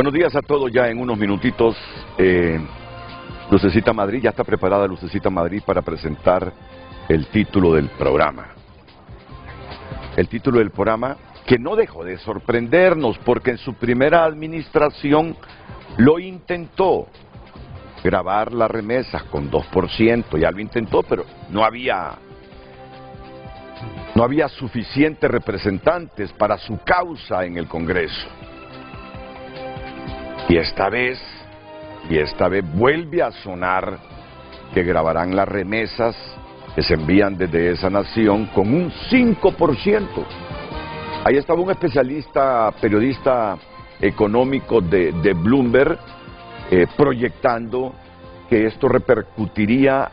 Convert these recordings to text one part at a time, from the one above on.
Buenos días a todos, ya en unos minutitos. Lucecita Madrid, ya está preparada Lucecita Madrid para presentar el título del programa. El título del programa que no dejó de sorprendernos porque en su primera administración lo intentó. Grabar las remesas con 2%, ya lo intentó, pero no había suficientes representantes para su causa en el Congreso. Y esta vez vuelve a sonar que grabarán las remesas que se envían desde esa nación con un 5%. Ahí estaba un especialista, periodista económico de Bloomberg, proyectando que esto repercutiría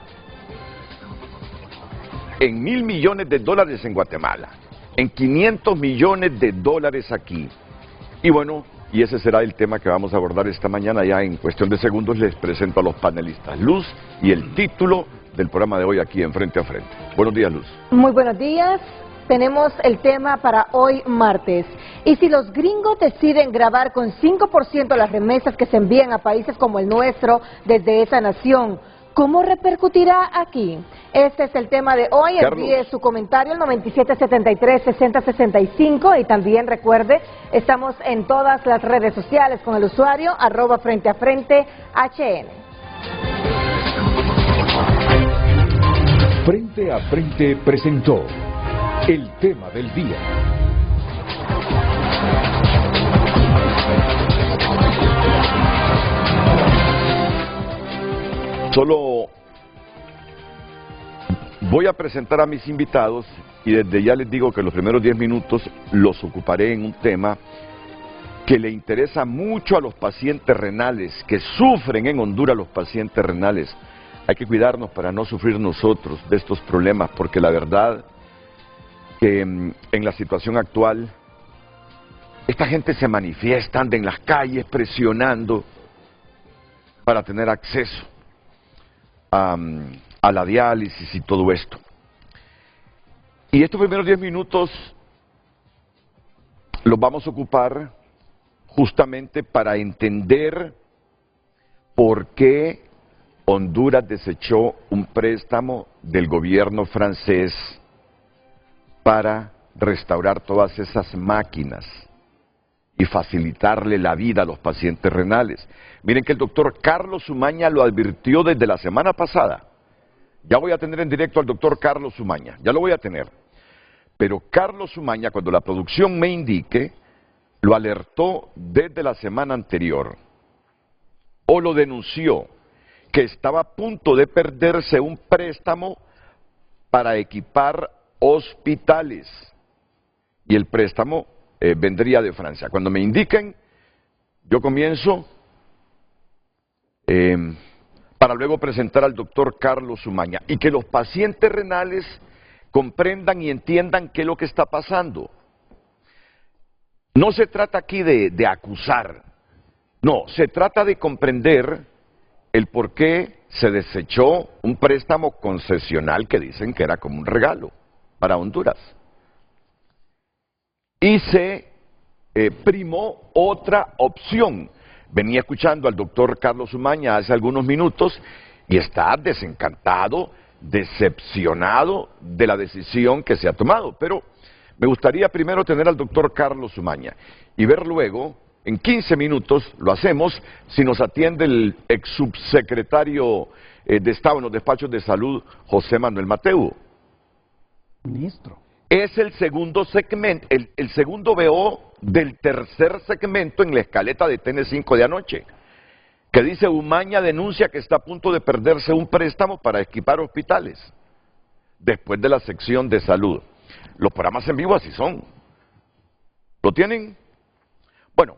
en $1.000 millones en Guatemala, en $500 millones aquí. Y bueno, y ese será el tema que vamos a abordar esta mañana. Ya en cuestión de segundos les presento a los panelistas. Luz y el título del programa de hoy aquí en Frente a Frente. Buenos días, Luz. Muy buenos días. Tenemos el tema para hoy martes. Y si los gringos deciden grabar con 5% las remesas que se envían a países como el nuestro desde esa nación, ¿cómo repercutirá aquí? Este es el tema de hoy. Envíe su comentario al 9773-6065 y también recuerde, estamos en todas las redes sociales con el usuario @FrenteAFrente_HN. Frente a Frente presentó el tema del día. Solo voy a presentar a mis invitados y desde ya les digo que los primeros 10 minutos los ocuparé en un tema que le interesa mucho a los pacientes renales, que sufren en Honduras los pacientes renales. Hay que cuidarnos para no sufrir nosotros de estos problemas, porque la verdad que en la situación actual, esta gente se manifiesta, anda en las calles presionando para tener acceso a la diálisis y todo esto. Y estos primeros 10 minutos los vamos a ocupar justamente para entender por qué Honduras desechó un préstamo del gobierno francés para restaurar todas esas máquinas y facilitarle la vida a los pacientes renales. Miren que el doctor Carlos Umaña lo advirtió desde la semana pasada. Ya voy a tener en directo al doctor Carlos Umaña, ya lo voy a tener. Pero Carlos Umaña, cuando la producción me indique, lo alertó desde la semana anterior, o lo denunció, que estaba a punto de perderse un préstamo para equipar hospitales. Y el préstamo vendría de Francia. Cuando me indiquen, yo comienzo para luego presentar al doctor Carlos Umaña y que los pacientes renales comprendan y entiendan qué es lo que está pasando. No se trata aquí de acusar, no, se trata de comprender el por qué se desechó un préstamo concesional que dicen que era como un regalo para Honduras. Y se primó otra opción. Venía escuchando al doctor Carlos Umaña hace algunos minutos y está desencantado, decepcionado de la decisión que se ha tomado. Pero me gustaría primero tener al doctor Carlos Umaña y ver luego, en 15 minutos, lo hacemos, si nos atiende el ex subsecretario de Estado en los despachos de salud, José Manuel Mateu. Ministro. Es el segundo segmento, el segundo VO del tercer segmento en la escaleta de TN5 de anoche, que dice: Umaña denuncia que está a punto de perderse un préstamo para equipar hospitales, después de la sección de salud. Los programas en vivo así son. ¿Lo tienen? Bueno,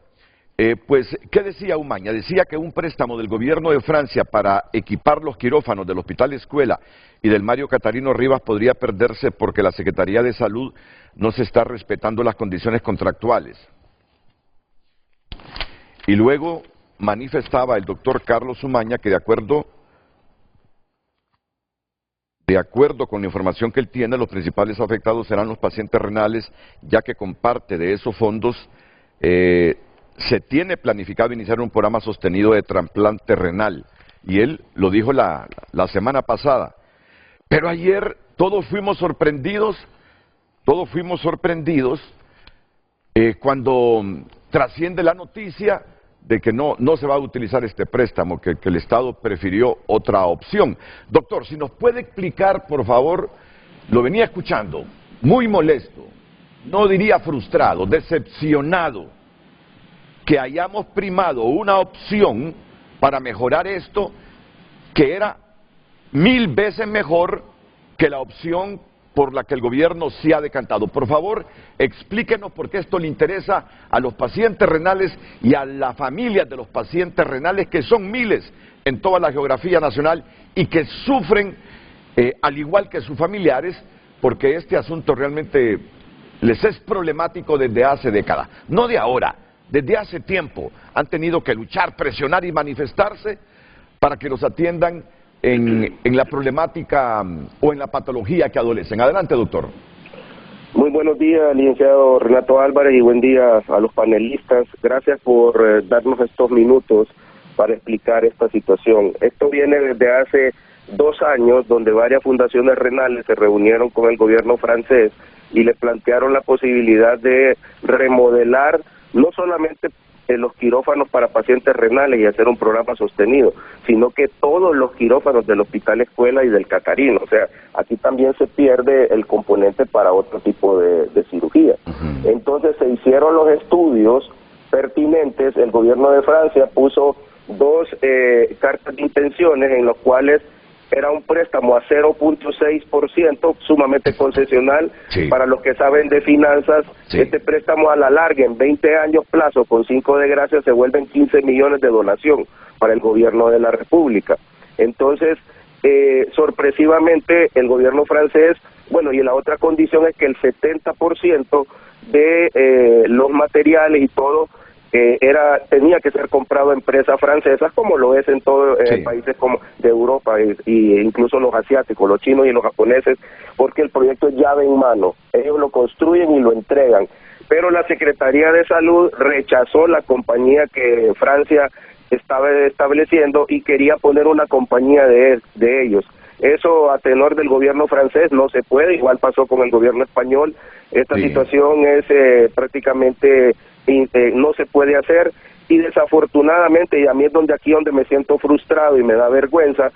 pues, ¿qué decía Umaña? Decía que un préstamo del gobierno de Francia para equipar los quirófanos del Hospital Escuela y del Mario Catarino Rivas podría perderse porque la Secretaría de Salud no se está respetando las condiciones contractuales. Y luego manifestaba el doctor Carlos Umaña que de acuerdo con la información que él tiene, los principales afectados serán los pacientes renales, ya que con parte de esos fondos se tiene planificado iniciar un programa sostenido de trasplante renal. Y él lo dijo la semana pasada. Pero ayer todos fuimos sorprendidos cuando trasciende la noticia de que no se va a utilizar este préstamo, que el Estado prefirió otra opción. Doctor, si nos puede explicar, por favor, lo venía escuchando, muy molesto, no diría frustrado, decepcionado, que hayamos primado una opción para mejorar esto que era 1000 veces mejor que la opción por la que el gobierno se ha decantado. Por favor, explíquenos por qué esto le interesa a los pacientes renales y a las familias de los pacientes renales, que son miles en toda la geografía nacional y que sufren, al igual que sus familiares, porque este asunto realmente les es problemático desde hace décadas. No de ahora, desde hace tiempo han tenido que luchar, presionar y manifestarse para que los atiendan en la problemática o en la patología que adolecen. Adelante, doctor. Muy buenos días, licenciado Renato Álvarez, y buen día a los panelistas. Gracias por darnos estos minutos para explicar esta situación. Esto viene desde hace 2 años, donde varias fundaciones renales se reunieron con el gobierno francés y le plantearon la posibilidad de remodelar no solamente los quirófanos para pacientes renales y hacer un programa sostenido, sino que todos los quirófanos del Hospital Escuela y del Catarino. O sea, aquí también se pierde el componente para otro tipo de cirugía. Entonces se hicieron los estudios pertinentes, el gobierno de Francia puso 2 cartas de intenciones en las cuales era un préstamo a 0.6%, sumamente concesional. Sí. Para los que saben de finanzas, sí, este préstamo a la larga, en 20 años plazo, con 5 de gracia, se vuelven 15 millones de donación para el gobierno de la República. Entonces, sorpresivamente, el gobierno francés, bueno, y la otra condición es que el 70% de los materiales y todo tenía que ser comprado a empresas francesas, como lo es en todos países como de Europa y incluso los asiáticos, los chinos y los japoneses, porque el proyecto es llave en mano, ellos lo construyen y lo entregan. Pero la Secretaría de Salud rechazó la compañía que Francia estaba estableciendo y quería poner una compañía de ellos. Eso, a tenor del gobierno francés, no se puede. Igual pasó con el gobierno español. Esta situación es prácticamente no se puede hacer, y desafortunadamente, y a mí es donde me siento frustrado y me da vergüenza,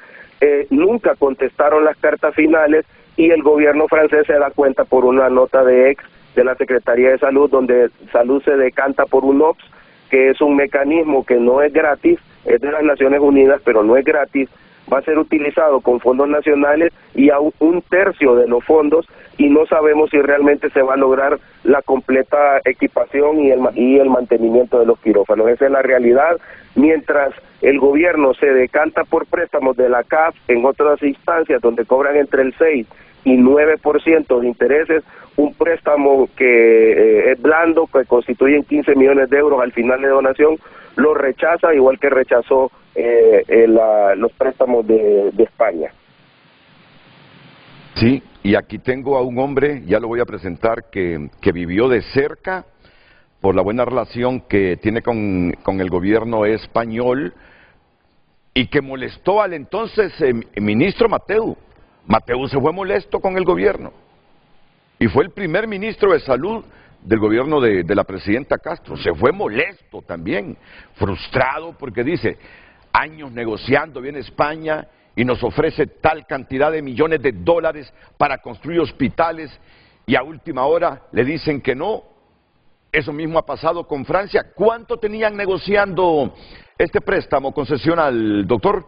nunca contestaron las cartas finales, y el gobierno francés se da cuenta por una nota de la Secretaría de Salud, donde Salud se decanta por un OPS, que es un mecanismo que no es gratis, es de las Naciones Unidas, pero no es gratis, va a ser utilizado con fondos nacionales y a 1/3 de los fondos, y no sabemos si realmente se va a lograr la completa equipación y el mantenimiento de los quirófanos. Esa es la realidad. Mientras el gobierno se decanta por préstamos de la CAF en otras instancias donde cobran entre el 6 y 9% de intereses, un préstamo que es blando, que constituyen 15 millones de euros al final de donación, lo rechaza, igual que rechazó los préstamos de España. Sí, y aquí tengo a un hombre, ya lo voy a presentar, que vivió de cerca por la buena relación que tiene con el gobierno español, y que molestó al entonces ministro Mateu. Mateu se fue molesto con el gobierno y fue el primer ministro de salud del gobierno de la presidenta Castro. Se fue molesto también, frustrado, porque dice: años negociando, viene España y nos ofrece tal cantidad de millones de dólares para construir hospitales, y a última hora le dicen que no. Eso mismo ha pasado con Francia. ¿Cuánto tenían negociando este préstamo concesional, doctor?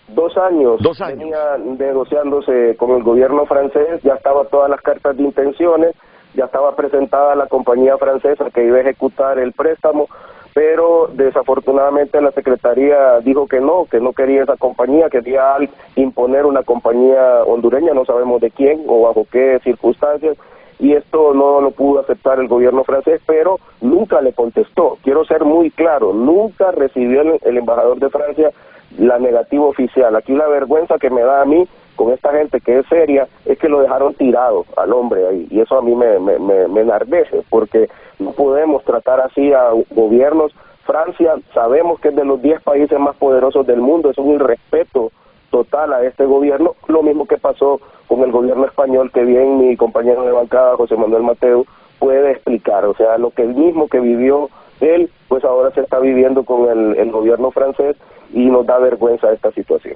2 años. 2 años. Venía negociándose con el gobierno francés, ya estaban todas las cartas de intenciones, ya estaba presentada la compañía francesa que iba a ejecutar el préstamo, pero desafortunadamente la Secretaría dijo que no quería esa compañía, quería imponer una compañía hondureña, no sabemos de quién o bajo qué circunstancias, y esto no lo pudo aceptar el gobierno francés, pero nunca le contestó. Quiero ser muy claro, nunca recibió el embajador de Francia la negativa oficial. Aquí la vergüenza que me da a mí con esta gente que es seria, es que lo dejaron tirado al hombre ahí, y eso a mí me enardece, porque no podemos tratar así a gobiernos. Francia, sabemos que es de los 10 países más poderosos del mundo, es un irrespeto total a este gobierno, lo mismo que pasó con el gobierno español, que bien mi compañero de bancada, José Manuel Mateu, puede explicar, o sea, lo que el mismo que vivió él, pues ahora se está viviendo con el gobierno francés, y nos da vergüenza esta situación.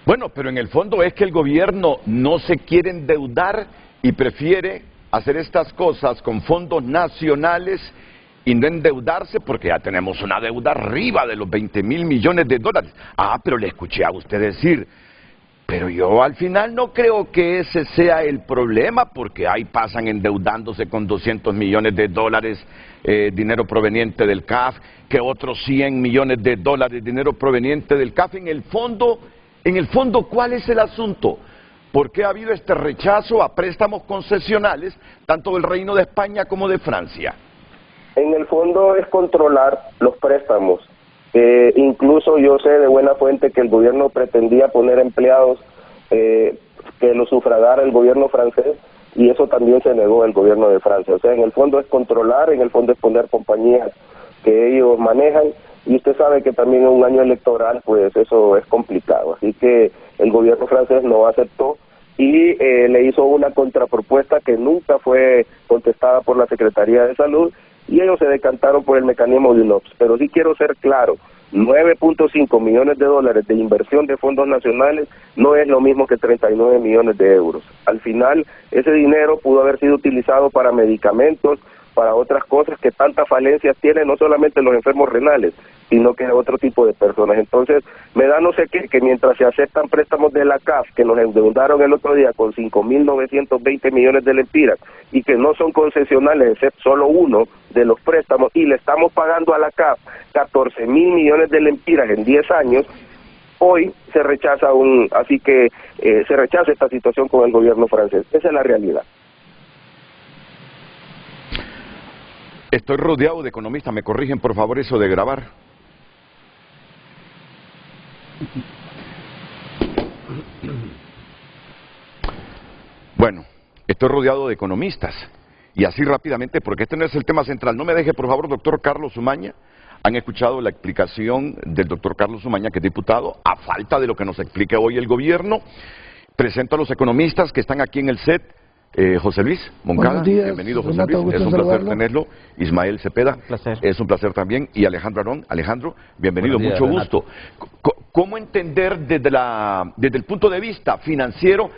Bueno, pero en el fondo es que el gobierno no se quiere endeudar y prefiere hacer estas cosas con fondos nacionales y no endeudarse porque ya tenemos una deuda arriba de los 20.000 millones de dólares. Ah, pero le escuché a usted decir, pero yo al final no creo que ese sea el problema, porque ahí pasan endeudándose con 200 millones de dólares, dinero proveniente del CAF, que otros 100 millones de dólares, dinero proveniente del CAF. En el fondo, ¿cuál es el asunto? ¿Por qué ha habido este rechazo a préstamos concesionales, tanto del Reino de España como de Francia? En el fondo es controlar los préstamos. Incluso yo sé de buena fuente que el gobierno pretendía poner empleados que lo sufragara el gobierno francés, y eso también se negó el gobierno de Francia. O sea, en el fondo es controlar, en el fondo es poner compañías que ellos manejan, y usted sabe que también en un año electoral pues eso es complicado. Así que el gobierno francés no aceptó y le hizo una contrapropuesta que nunca fue contestada por la Secretaría de Salud, y ellos se decantaron por el mecanismo de UNOPS. Pero sí quiero ser claro, 9.5 millones de dólares de inversión de fondos nacionales no es lo mismo que 39 millones de euros. Al final, ese dinero pudo haber sido utilizado para medicamentos, para otras cosas que tantas falencias tienen, no solamente los enfermos renales, sino que otro tipo de personas. Entonces, me da no sé qué, que mientras se aceptan préstamos de la CAF, que nos endeudaron el otro día con 5.920 millones de lempiras, y que no son concesionales, excepto solo uno de los préstamos, y le estamos pagando a la CAF 14.000 millones de lempiras en 10 años, hoy se rechaza se rechaza esta situación con el gobierno francés. Esa es la realidad. Estoy rodeado de economistas, ¿me corrigen por favor eso de grabar? Bueno, estoy rodeado de economistas, y así rápidamente, porque este no es el tema central. No me deje por favor, doctor Carlos Umaña. Han escuchado la explicación del doctor Carlos Umaña, que es diputado, a falta de lo que nos explique hoy el gobierno. Presento a los economistas que están aquí en el set. José Luis Moncada, bienvenido José Luis, es un placer tenerlo. Ismael Cepeda, es un placer también. Y Alejandro Arón, Alejandro, bienvenido, mucho gusto. ¿Cómo entender desde el punto de vista financiero,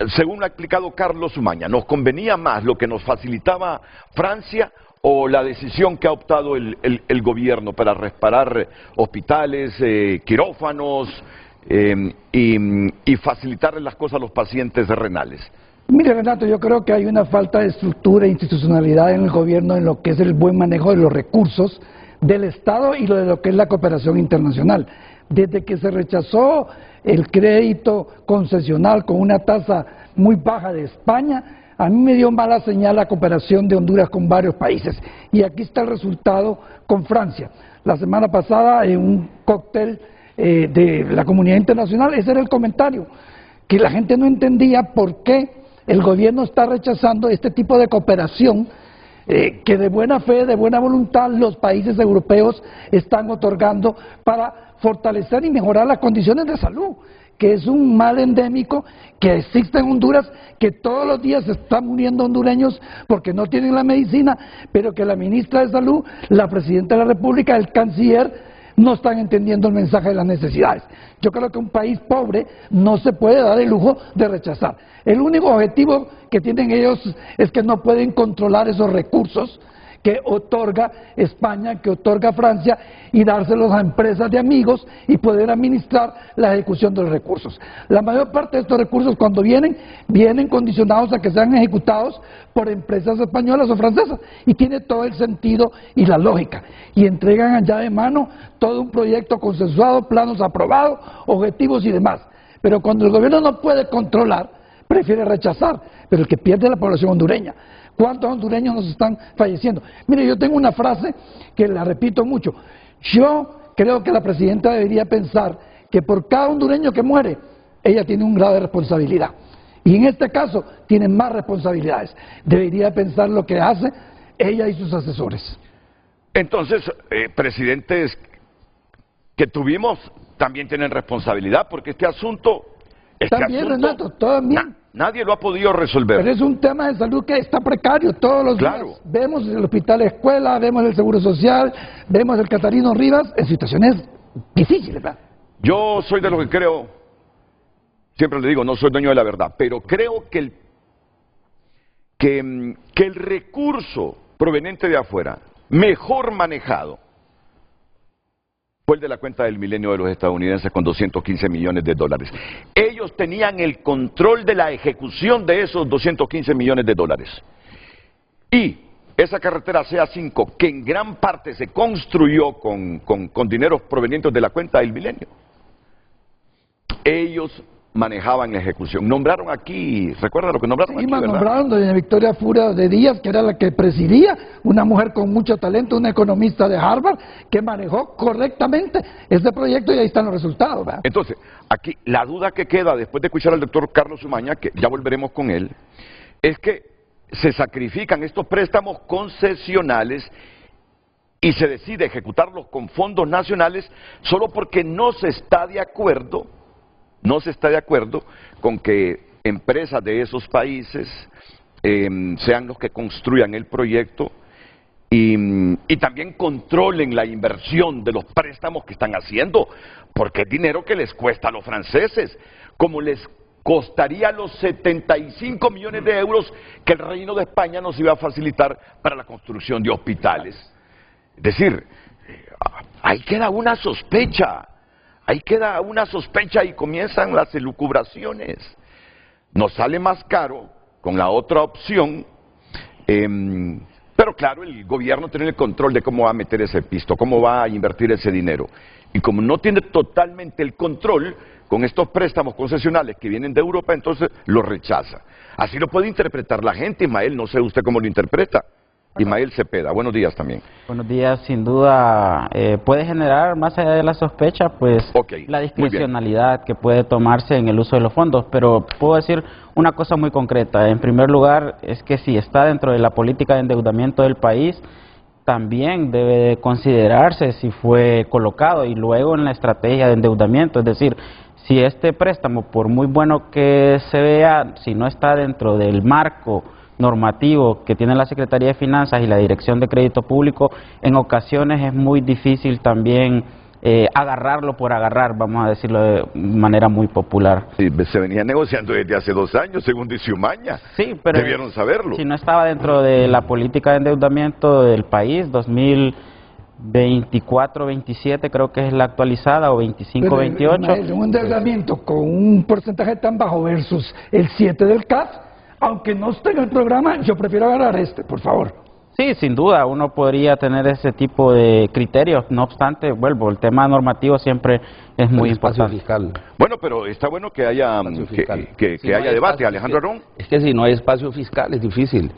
según lo ha explicado Carlos Umaña, nos convenía más lo que nos facilitaba Francia o la decisión que ha optado el gobierno para reparar hospitales, quirófanos y facilitarle las cosas a los pacientes renales? Mire, Renato, yo creo que hay una falta de estructura e institucionalidad en el gobierno en lo que es el buen manejo de los recursos del Estado y de lo que es la cooperación internacional. Desde que se rechazó el crédito concesional con una tasa muy baja de España, a mí me dio mala señal la cooperación de Honduras con varios países. Y aquí está el resultado con Francia. La semana pasada, en un cóctel de la comunidad internacional, ese era el comentario, que la gente no entendía por qué el gobierno está rechazando este tipo de cooperación que de buena fe, de buena voluntad, los países europeos están otorgando para fortalecer y mejorar las condiciones de salud, que es un mal endémico que existe en Honduras, que todos los días se están muriendo hondureños porque no tienen la medicina, pero que la ministra de Salud, la presidenta de la República, el canciller, no están entendiendo el mensaje de las necesidades. Yo creo que un país pobre no se puede dar el lujo de rechazar. El único objetivo que tienen ellos es que no pueden controlar esos recursos que otorga España, que otorga Francia, y dárselos a empresas de amigos y poder administrar la ejecución de los recursos. La mayor parte de estos recursos, cuando vienen condicionados a que sean ejecutados por empresas españolas o francesas, y tiene todo el sentido y la lógica, y entregan allá de mano todo un proyecto consensuado, planos aprobados, objetivos y demás. Pero cuando el gobierno no puede controlar, prefiere rechazar, pero el que pierde es la población hondureña. ¿Cuántos hondureños nos están falleciendo? Mire, yo tengo una frase que la repito mucho. Yo creo que la presidenta debería pensar que por cada hondureño que muere, ella tiene un grado de responsabilidad. Y en este caso tiene más responsabilidades. Debería pensar lo que hace ella y sus asesores. Entonces, presidentes que tuvimos también tienen responsabilidad, porque este asunto... También, Renato, también. Nadie lo ha podido resolver. Pero es un tema de salud que está precario todos los días. Vemos el hospital escuela, vemos el Seguro Social, vemos el Catarino Rivas en situaciones difíciles, ¿verdad? Yo soy de los que creo, siempre le digo, no soy dueño de la verdad, pero creo que el recurso proveniente de afuera, mejor manejado, fue el de la cuenta del milenio de los estadounidenses con 215 millones de dólares. Ellos tenían el control de la ejecución de esos 215 millones de dólares. Y esa carretera CA5, que en gran parte se construyó con dineros provenientes de la cuenta del milenio, ellos manejaban la ejecución. Nombraron aquí, ¿recuerda lo que nombraron aquí, verdad? Nombraron a doña Victoria Fura de Díaz, que era la que presidía, una mujer con mucho talento, una economista de Harvard, que manejó correctamente ese proyecto y ahí están los resultados, ¿verdad? Entonces, aquí la duda que queda después de escuchar al doctor Carlos Umaña, que ya volveremos con él, es que se sacrifican estos préstamos concesionales y se decide ejecutarlos con fondos nacionales solo porque no se está de acuerdo con que empresas de esos países sean los que construyan el proyecto y también controlen la inversión de los préstamos que están haciendo, porque es dinero que les cuesta a los franceses, como les costaría los 75 millones de euros que el Reino de España nos iba a facilitar para la construcción de hospitales. Es decir, ahí queda una sospecha. Ahí queda una sospecha y comienzan las elucubraciones. Nos sale más caro con la otra opción, pero claro, el gobierno tiene el control de cómo va a meter ese pisto, cómo va a invertir ese dinero. Y como no tiene totalmente el control con estos préstamos concesionales que vienen de Europa, entonces lo rechaza. Así lo puede interpretar la gente, Ismael, no sé usted cómo lo interpreta. Ismael Cepeda, buenos días también. Buenos días, sin duda puede generar, más allá de la sospecha, pues la discrecionalidad que puede tomarse en el uso de los fondos, pero puedo decir una cosa muy concreta. En primer lugar, es que si está dentro de la política de endeudamiento del país, también debe considerarse si fue colocado y luego en la estrategia de endeudamiento, es decir, si este préstamo, por muy bueno que se vea, si no está dentro del marco normativo que tiene la Secretaría de Finanzas y la Dirección de Crédito Público, en ocasiones es muy difícil también agarrarlo por agarrar, vamos a decirlo de manera muy popular. Sí, se venía negociando desde hace 2 años, según dice Umaña. Sí, pero debieron saberlo. Si no estaba dentro de la política de endeudamiento del país, 2024-27 creo que es la actualizada, o 25-28. Un endeudamiento con un porcentaje tan bajo versus el 7 del CAF, aunque no esté en el programa, yo prefiero agarrar por favor. Sí, sin duda, uno podría tener ese tipo de criterios, no obstante, vuelvo, el tema normativo siempre es muy importante. Fiscal. Bueno, pero está bueno que haya, que haya debate, Alejandro Arón. Es que si no hay espacio fiscal es difícil,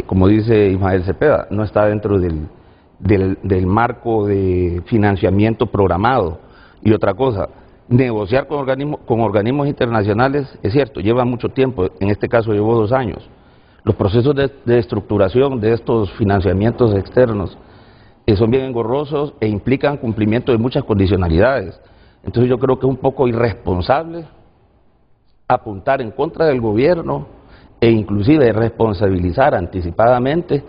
como dice Ismael Cepeda, no está dentro del marco de financiamiento programado. Y otra cosa, negociar con organismos internacionales, es cierto, lleva mucho tiempo, en este caso llevó 2 años. Los procesos de estructuración de estos financiamientos externos son bien engorrosos e implican cumplimiento de muchas condicionalidades. Entonces yo creo que es un poco irresponsable apuntar en contra del gobierno e inclusive responsabilizar anticipadamente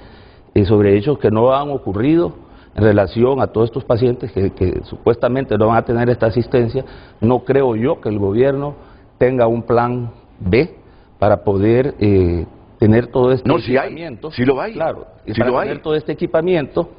sobre hechos que no han ocurrido en relación a todos estos pacientes que supuestamente no van a tener esta asistencia. No creo yo que el gobierno tenga un plan B para poder tener todo este equipamiento. Sí lo hay. Claro, sí para lo hay. tener todo este equipamiento.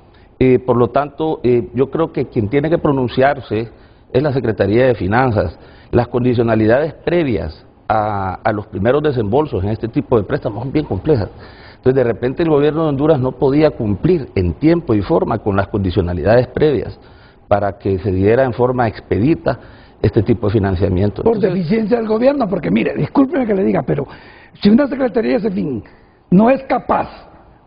Por lo tanto, yo creo que quien tiene que pronunciarse es la Secretaría de Finanzas. Las condicionalidades previas a los primeros desembolsos en este tipo de préstamos son bien complejas. Entonces, de repente el gobierno de Honduras no podía cumplir en tiempo y forma con las condicionalidades previas para que se diera en forma expedita este tipo de financiamiento. Por deficiencia del gobierno, porque mire, discúlpeme que le diga, pero si una Secretaría de ese fin no es capaz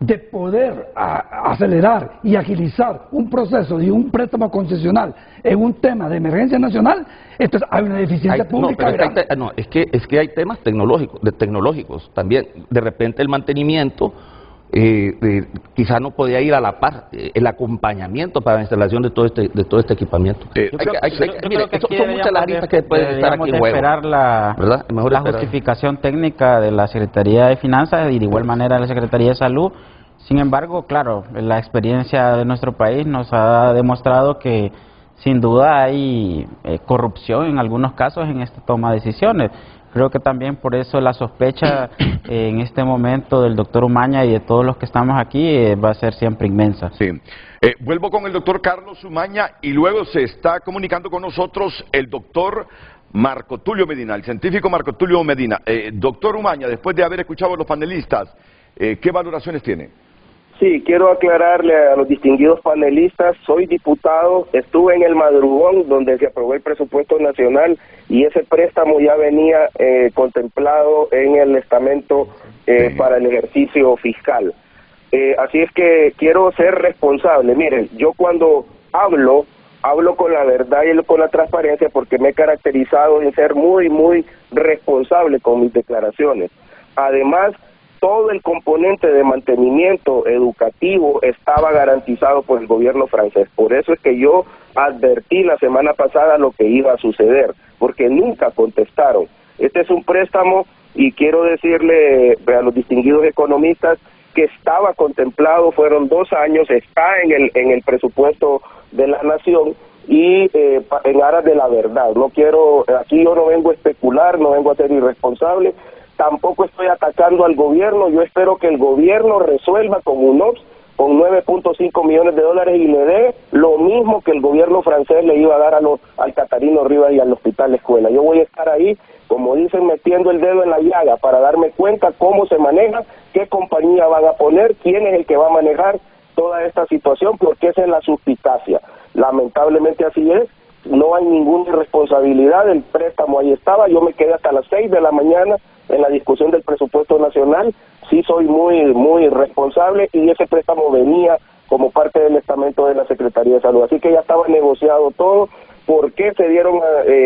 de poder acelerar y agilizar un proceso de un préstamo concesional en un tema de emergencia nacional, entonces hay una deficiencia pública grande. Es que hay temas tecnológicos también. De repente el mantenimiento quizá no podía ir a la par, el acompañamiento para la instalación de todo este equipamiento. Son muchas las aristas que pueden estar aquí en juego. Esperar la justificación técnica de la Secretaría de Finanzas y de igual manera de la Secretaría de Salud. Sin embargo, claro, la experiencia de nuestro país nos ha demostrado que sin duda hay corrupción en algunos casos en esta toma de decisiones. Creo que también por eso la sospecha en este momento del doctor Umaña y de todos los que estamos aquí va a ser siempre inmensa. Sí. Vuelvo con el doctor Carlos Umaña y luego se está comunicando con nosotros el doctor Marco Tulio Medina, el científico Marco Tulio Medina. Doctor Umaña, después de haber escuchado a los panelistas, ¿qué valoraciones tiene? Sí, quiero aclararle a los distinguidos panelistas, soy diputado, estuve en el madrugón donde se aprobó el presupuesto nacional y ese préstamo ya venía contemplado en el estamento para el ejercicio fiscal. Así es que quiero ser responsable. Miren, yo cuando hablo con la verdad y con la transparencia porque me he caracterizado en ser muy responsable con mis declaraciones. Además, todo el componente de mantenimiento educativo estaba garantizado por el gobierno francés. Por eso es que yo advertí la semana pasada lo que iba a suceder, porque nunca contestaron. Este es un préstamo y quiero decirle a los distinguidos economistas que estaba contemplado, fueron 2 años, está en el presupuesto de la nación y en aras de la verdad. No quiero, aquí yo no vengo a especular, no vengo a ser irresponsable. Tampoco estoy atacando al gobierno, yo espero que el gobierno resuelva con UNOPS, con 9.5 millones de dólares y le dé lo mismo que el gobierno francés le iba a dar al Catarino Rivas y al Hospital Escuela. Yo voy a estar ahí, como dicen, metiendo el dedo en la llaga para darme cuenta cómo se maneja, qué compañía van a poner, quién es el que va a manejar toda esta situación, porque esa es la suspicacia. Lamentablemente así es. No hay ninguna irresponsabilidad, el préstamo ahí estaba, yo me quedé hasta las 6 de la mañana en la discusión del presupuesto nacional, sí soy muy responsable y ese préstamo venía como parte del estamento de la Secretaría de Salud, así que ya estaba negociado todo. ¿Por qué se dieron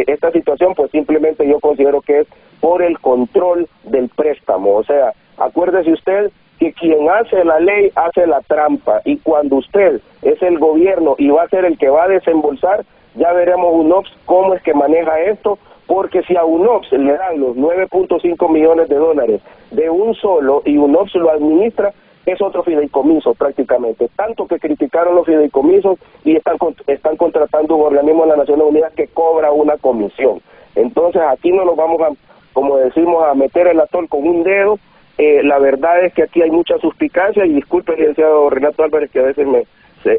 esta situación? Pues simplemente yo considero que es por el control del préstamo, o sea, acuérdese usted que quien hace la ley hace la trampa y cuando usted es el gobierno y va a ser el que va a desembolsar, ya veremos UNOPS cómo es que maneja esto, porque si a UNOPS le dan los 9.5 millones de dólares de un solo y UNOPS lo administra, es otro fideicomiso prácticamente, tanto que criticaron los fideicomisos y están contratando un organismo de las Naciones Unidas que cobra una comisión. Entonces aquí no nos vamos a, como decimos, a meter el atol con un dedo. La verdad es que aquí hay mucha suspicacia y disculpe, licenciado Renato Álvarez, que a veces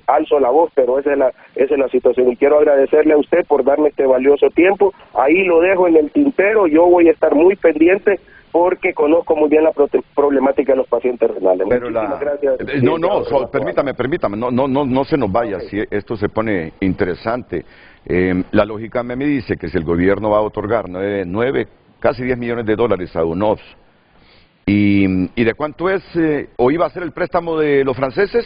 alzo la voz, pero esa es la situación y quiero agradecerle a usted por darme este valioso tiempo. Ahí lo dejo en el tintero, yo voy a estar muy pendiente porque conozco muy bien la problemática de los pacientes renales. Pero gracias. Permítame, no se nos vaya, si esto se pone interesante. La lógica me dice que si el gobierno va a otorgar 9, casi 10 millones de dólares a UNOPS, ¿y de cuánto es o iba a ser el préstamo de los franceses?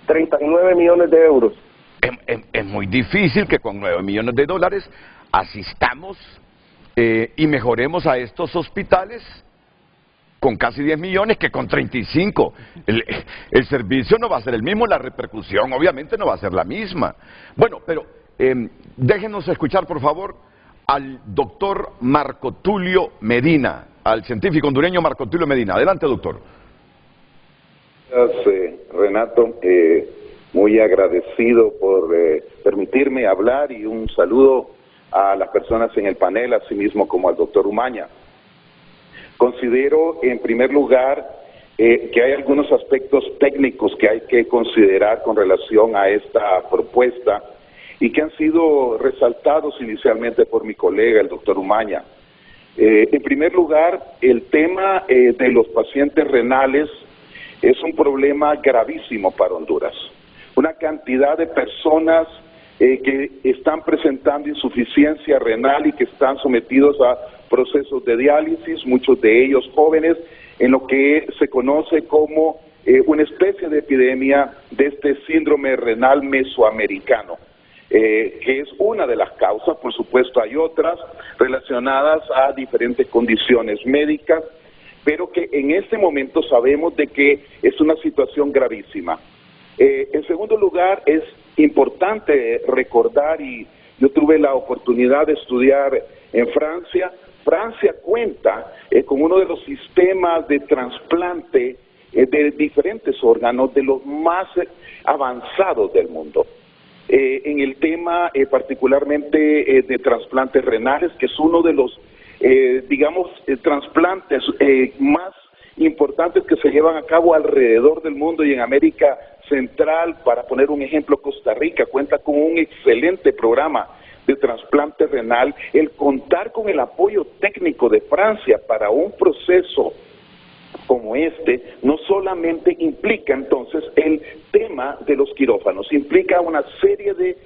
39 millones de euros. Es muy difícil que con 9 millones de dólares asistamos y mejoremos a estos hospitales con casi 10 millones que con 35. El servicio no va a ser el mismo, la repercusión obviamente no va a ser la misma. Bueno, pero déjenos escuchar por favor al doctor Marco Tulio Medina, al científico hondureño Marco Tulio Medina. Adelante, doctor. Gracias, Renato, muy agradecido por permitirme hablar y un saludo a las personas en el panel, así mismo como al doctor Umaña. Considero, en primer lugar, que hay algunos aspectos técnicos que hay que considerar con relación a esta propuesta y que han sido resaltados inicialmente por mi colega, el doctor Umaña. En primer lugar, el tema de los pacientes renales es un problema gravísimo para Honduras. Una cantidad de personas que están presentando insuficiencia renal y que están sometidos a procesos de diálisis, muchos de ellos jóvenes, en lo que se conoce como una especie de epidemia de este síndrome renal mesoamericano, que es una de las causas. Por supuesto hay otras relacionadas a diferentes condiciones médicas, pero que en este momento sabemos de que es una situación gravísima. En segundo lugar, es importante recordar, y yo tuve la oportunidad de estudiar en Francia. Francia cuenta con uno de los sistemas de trasplante de diferentes órganos de los más avanzados del mundo. En el tema particularmente de trasplantes renales, que es uno de los, trasplantes más importantes que se llevan a cabo alrededor del mundo y en América Central. Para poner un ejemplo, Costa Rica cuenta con un excelente programa de trasplante renal. El contar con el apoyo técnico de Francia para un proceso como este no solamente implica entonces el tema de los quirófanos, implica una serie de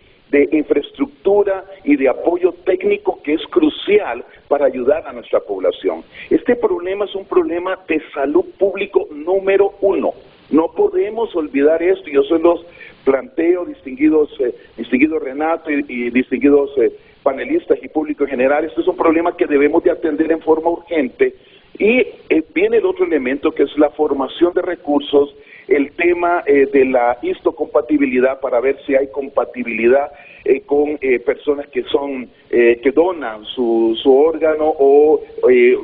infraestructura y de apoyo técnico que es crucial para ayudar a nuestra población. Este problema es un problema de salud público número uno. No podemos olvidar esto. Yo se los planteo, distinguido Renato y distinguidos panelistas y público en general. Esto es un problema que debemos de atender en forma urgente. Y viene el otro elemento, que es la formación de recursos, el tema de la histocompatibilidad, para ver si hay compatibilidad con personas que donan su órgano o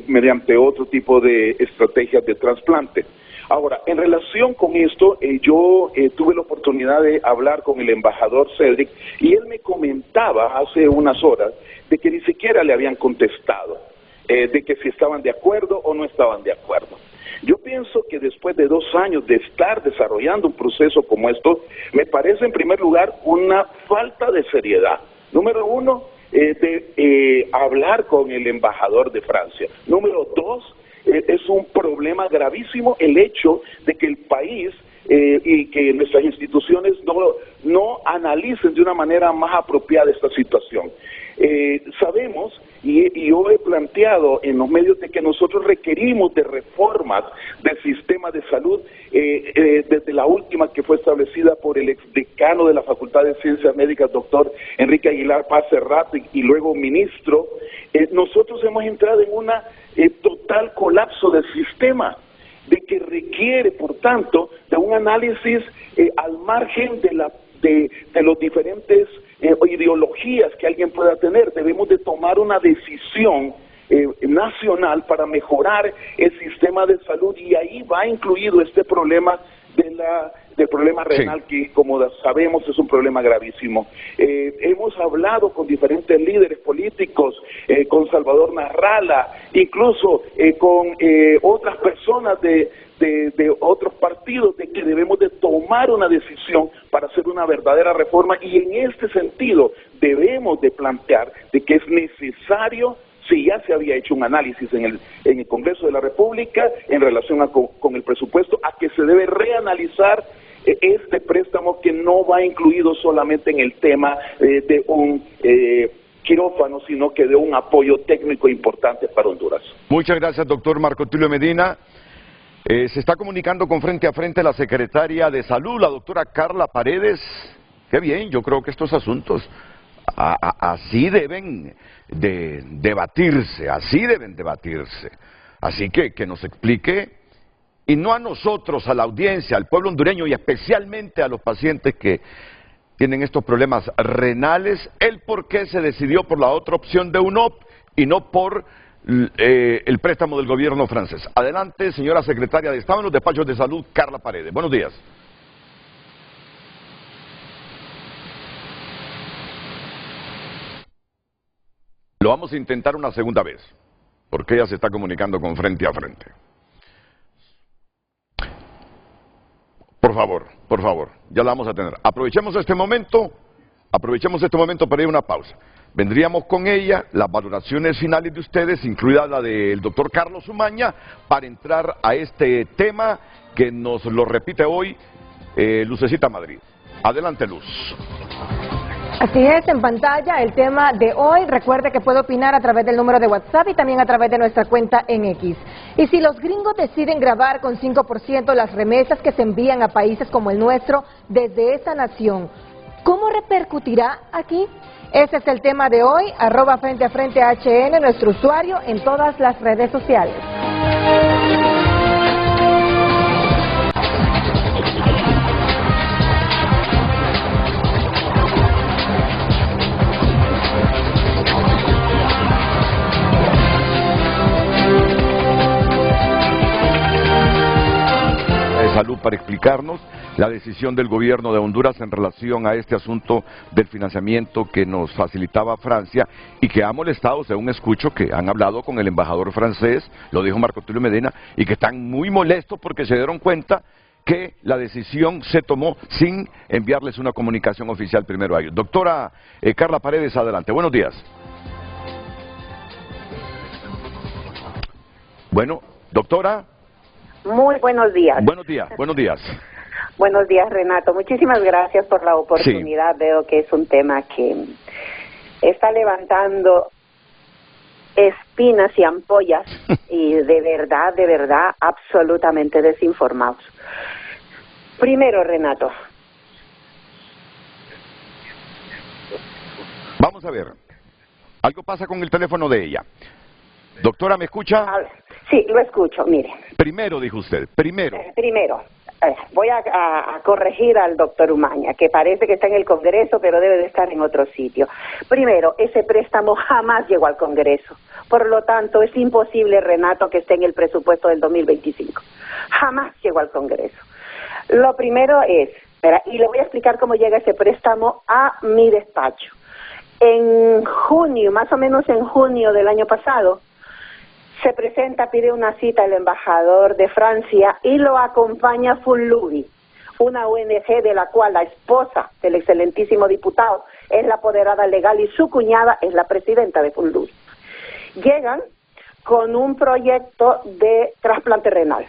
mediante otro tipo de estrategias de trasplante. Ahora, en relación con esto, yo tuve la oportunidad de hablar con el embajador Cedric, y él me comentaba hace unas horas de que ni siquiera le habían contestado, de que si estaban de acuerdo o no estaban de acuerdo. Yo pienso que después de 2 años de estar desarrollando un proceso como esto, me parece en primer lugar una falta de seriedad. Número uno, de hablar con el embajador de Francia. Número 2, es un problema gravísimo el hecho de que el país y que nuestras instituciones no analicen de una manera más apropiada esta situación. Sabemos, y yo he planteado en los medios, de que nosotros requerimos de reformas del sistema de salud, desde la última que fue establecida por el exdecano de la Facultad de Ciencias Médicas, doctor Enrique Aguilar Paz Serrato, y luego ministro. Nosotros hemos entrado en un total colapso del sistema, de que requiere, por tanto, de un análisis al margen de los diferentes ideologías que alguien pueda tener. Debemos de tomar una decisión nacional para mejorar el sistema de salud, y ahí va incluido este problema del problema renal, sí, que como sabemos es un problema gravísimo. Hemos hablado con diferentes líderes políticos, con Salvador Narrala, incluso con otras personas de otros partidos, de que debemos de tomar una decisión para hacer una verdadera reforma, y en este sentido debemos de plantear de que es necesario, si ya se había hecho un análisis en el Congreso de la República en relación con el presupuesto, a que se debe reanalizar este préstamo, que no va incluido solamente en el tema de un quirófano, sino que de un apoyo técnico importante para Honduras. Muchas gracias, doctor Marco Tulio Medina. Se está comunicando con Frente a Frente la secretaria de Salud, la doctora Carla Paredes. Qué bien, yo creo que estos asuntos así deben de debatirse, Así que nos explique, y no a nosotros, a la audiencia, al pueblo hondureño y especialmente a los pacientes que tienen estos problemas renales, el por qué se decidió por la otra opción de UNOP y no por el préstamo del gobierno francés. Adelante, señora secretaria de Estado en los despachos de salud, Carla Paredes. Buenos días. Lo vamos a intentar una segunda vez, porque ella se está comunicando con Frente a Frente. Por favor, ya la vamos a tener. Aprovechemos este momento para ir a una pausa. Vendríamos con ella, las valoraciones finales de ustedes, incluida la del doctor Carlos Umaña, para entrar a este tema que nos lo repite hoy Lucecita Madrid. Adelante, Luz. Así es, en pantalla el tema de hoy. Recuerde que puede opinar a través del número de WhatsApp y también a través de nuestra cuenta en X. Y si los gringos deciden grabar con 5% las remesas que se envían a países como el nuestro desde esa nación, ¿cómo repercutirá aquí? Ese es el tema de hoy. @Frente a Frente HN, nuestro usuario en todas las redes sociales. Salud para explicarnos la decisión del gobierno de Honduras en relación a este asunto del financiamiento que nos facilitaba Francia y que ha molestado, según escucho, que han hablado con el embajador francés, lo dijo Marco Tulio Medina, y que están muy molestos porque se dieron cuenta que la decisión se tomó sin enviarles una comunicación oficial primero a ellos. Doctora Carla Paredes, adelante. Buenos días. Bueno, doctora. Muy buenos días. Buenos días, buenos días. Buenos días, Renato. Muchísimas gracias por la oportunidad. Sí. Veo que es un tema que está levantando espinas y ampollas y de verdad, absolutamente desinformados. Primero, Renato. Vamos a ver. Algo pasa con el teléfono de ella. Doctora, ¿me escucha? Sí, lo escucho, mire. Primero, dijo usted, primero. Voy a corregir al doctor Umaña, que parece que está en el Congreso, pero debe de estar en otro sitio. Primero, ese préstamo jamás llegó al Congreso. Por lo tanto, es imposible, Renato, que esté en el presupuesto del 2025. Jamás llegó al Congreso. Lo primero es, y le voy a explicar cómo llega ese préstamo a mi despacho. En junio, más o menos en junio del año pasado, se presenta, pide una cita el embajador de Francia y lo acompaña Funlubi, una ONG de la cual la esposa del excelentísimo diputado es la apoderada legal y su cuñada es la presidenta de Funlubi. Llegan con un proyecto de trasplante renal.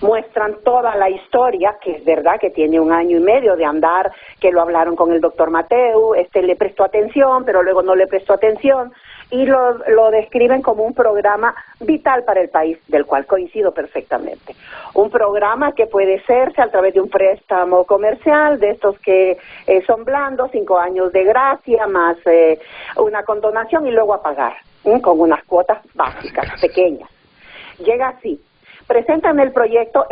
Muestran toda la historia, que es verdad que tiene 1 año y medio de andar, que lo hablaron con el doctor Mateu, le prestó atención, pero luego no le prestó atención, y lo describen como un programa vital para el país, del cual coincido perfectamente. Un programa que puede hacerse a través de un préstamo comercial, de estos que son blandos, 5 años de gracia, más una condonación y luego a pagar, con unas cuotas básicas, pequeñas. Llega así. Presentan el proyecto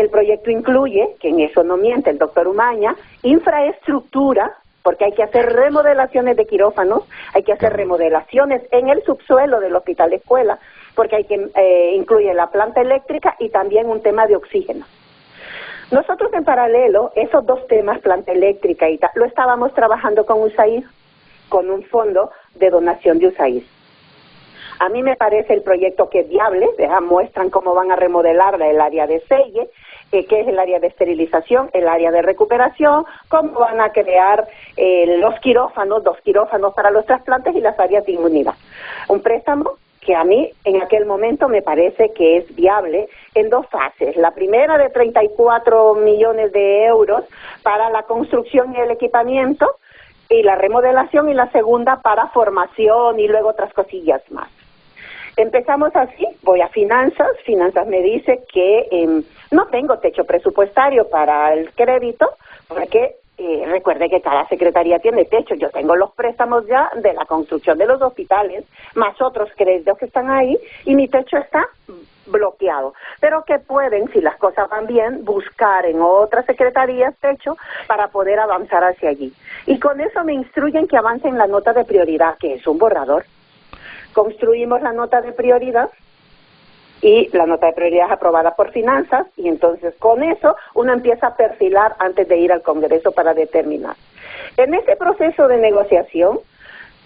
incluye, que en eso no miente el doctor Umaña, infraestructura, porque hay que hacer remodelaciones de quirófanos, hay que hacer remodelaciones en el subsuelo del hospital escuela, porque hay que incluye la planta eléctrica y también un tema de oxígeno. Nosotros en paralelo, esos dos temas, planta eléctrica y tal, lo estábamos trabajando con USAID, con un fondo de donación de USAID. A mí me parece el proyecto que es viable, muestran cómo van a remodelar el área de selle, que es el área de esterilización, el área de recuperación, cómo van a crear los quirófanos, 2 quirófanos para los trasplantes y las áreas de inmunidad. Un préstamo que a mí en aquel momento me parece que es viable en 2 fases. La primera de 34 millones de euros para la construcción y el equipamiento y la remodelación, y la segunda para formación y luego otras cosillas más. Empezamos así, voy a finanzas me dice que no tengo techo presupuestario para el crédito, porque recuerde que cada secretaría tiene techo. Yo tengo los préstamos ya de la construcción de los hospitales, más otros créditos que están ahí, y mi techo está bloqueado, pero que pueden, si las cosas van bien, buscar en otras secretarías techo para poder avanzar hacia allí. Y con eso me instruyen que avance en la nota de prioridad, que es un borrador. Construimos la nota de prioridad y la nota de prioridad es aprobada por finanzas, y entonces con eso uno empieza a perfilar antes de ir al Congreso para determinar. En ese proceso de negociación,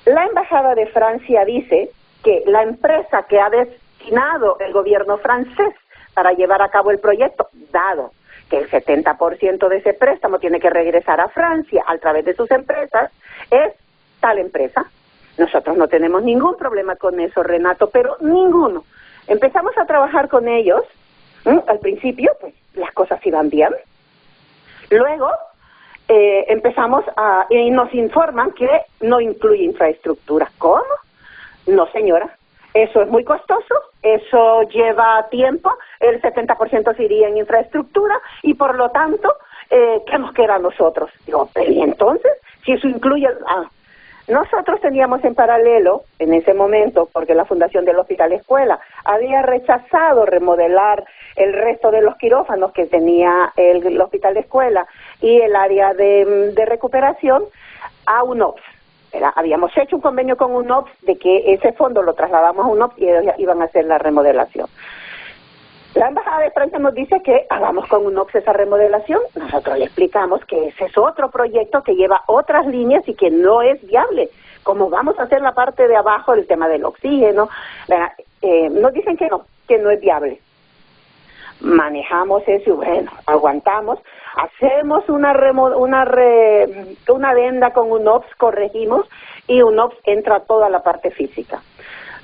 la Embajada de Francia dice que la empresa que ha destinado el gobierno francés para llevar a cabo el proyecto, dado que el 70% de ese préstamo tiene que regresar a Francia a través de sus empresas, es tal empresa. Nosotros no tenemos ningún problema con eso, Renato, pero ninguno. Empezamos a trabajar con ellos. Al principio, pues, las cosas iban bien. Luego, empezamos y nos informan que no incluye infraestructura. ¿Cómo? No, señora. Eso es muy costoso, eso lleva tiempo, el 70% se iría en infraestructura y por lo tanto, ¿qué nos queda a nosotros? Digo, ¿y entonces? Si eso incluye... Nosotros teníamos en paralelo, en ese momento, porque la Fundación del Hospital Escuela había rechazado remodelar el resto de los quirófanos que tenía el Hospital Escuela y el área de recuperación a UNOPS. Habíamos hecho un convenio con UNOPS de que ese fondo lo trasladamos a UNOPS y ellos iban a hacer la remodelación. La Embajada de Francia nos dice que hagamos con UNOPS esa remodelación. Nosotros le explicamos que ese es otro proyecto que lleva otras líneas y que no es viable. Como vamos a hacer la parte de abajo, el tema del oxígeno, nos dicen que no es viable. Manejamos eso y bueno, aguantamos, hacemos una adenda con UNOPS, corregimos y UNOPS entra a toda la parte física.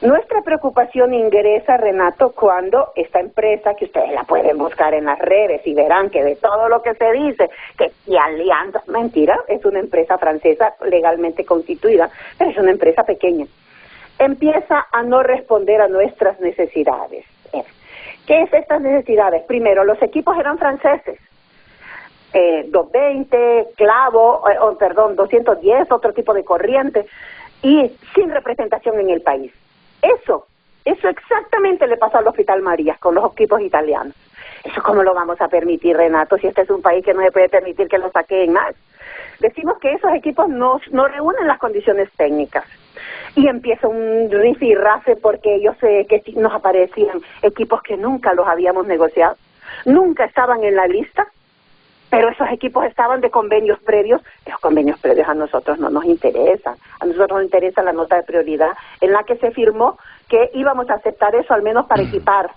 Nuestra preocupación ingresa, Renato, cuando esta empresa, que ustedes la pueden buscar en las redes y verán que de todo lo que se dice, que y Alianza, mentira, es una empresa francesa legalmente constituida, pero es una empresa pequeña, empieza a no responder a nuestras necesidades. ¿Qué es estas necesidades? Primero, los equipos eran franceses, 220, clavo, 210, otro tipo de corriente, y sin representación en el país. Eso exactamente le pasó al Hospital Marías con los equipos italianos. ¿Eso cómo lo vamos a permitir, Renato, si este es un país que no se puede permitir que lo saquen más? Decimos que esos equipos no reúnen las condiciones técnicas. Y empieza un rifirrafe porque ellos que nos aparecían equipos que nunca los habíamos negociado, nunca estaban en la lista, pero esos equipos estaban de convenios previos. Los convenios previos a nosotros no nos interesan. A nosotros nos interesa la nota de prioridad en la que se firmó que íbamos a aceptar eso al menos para equipar.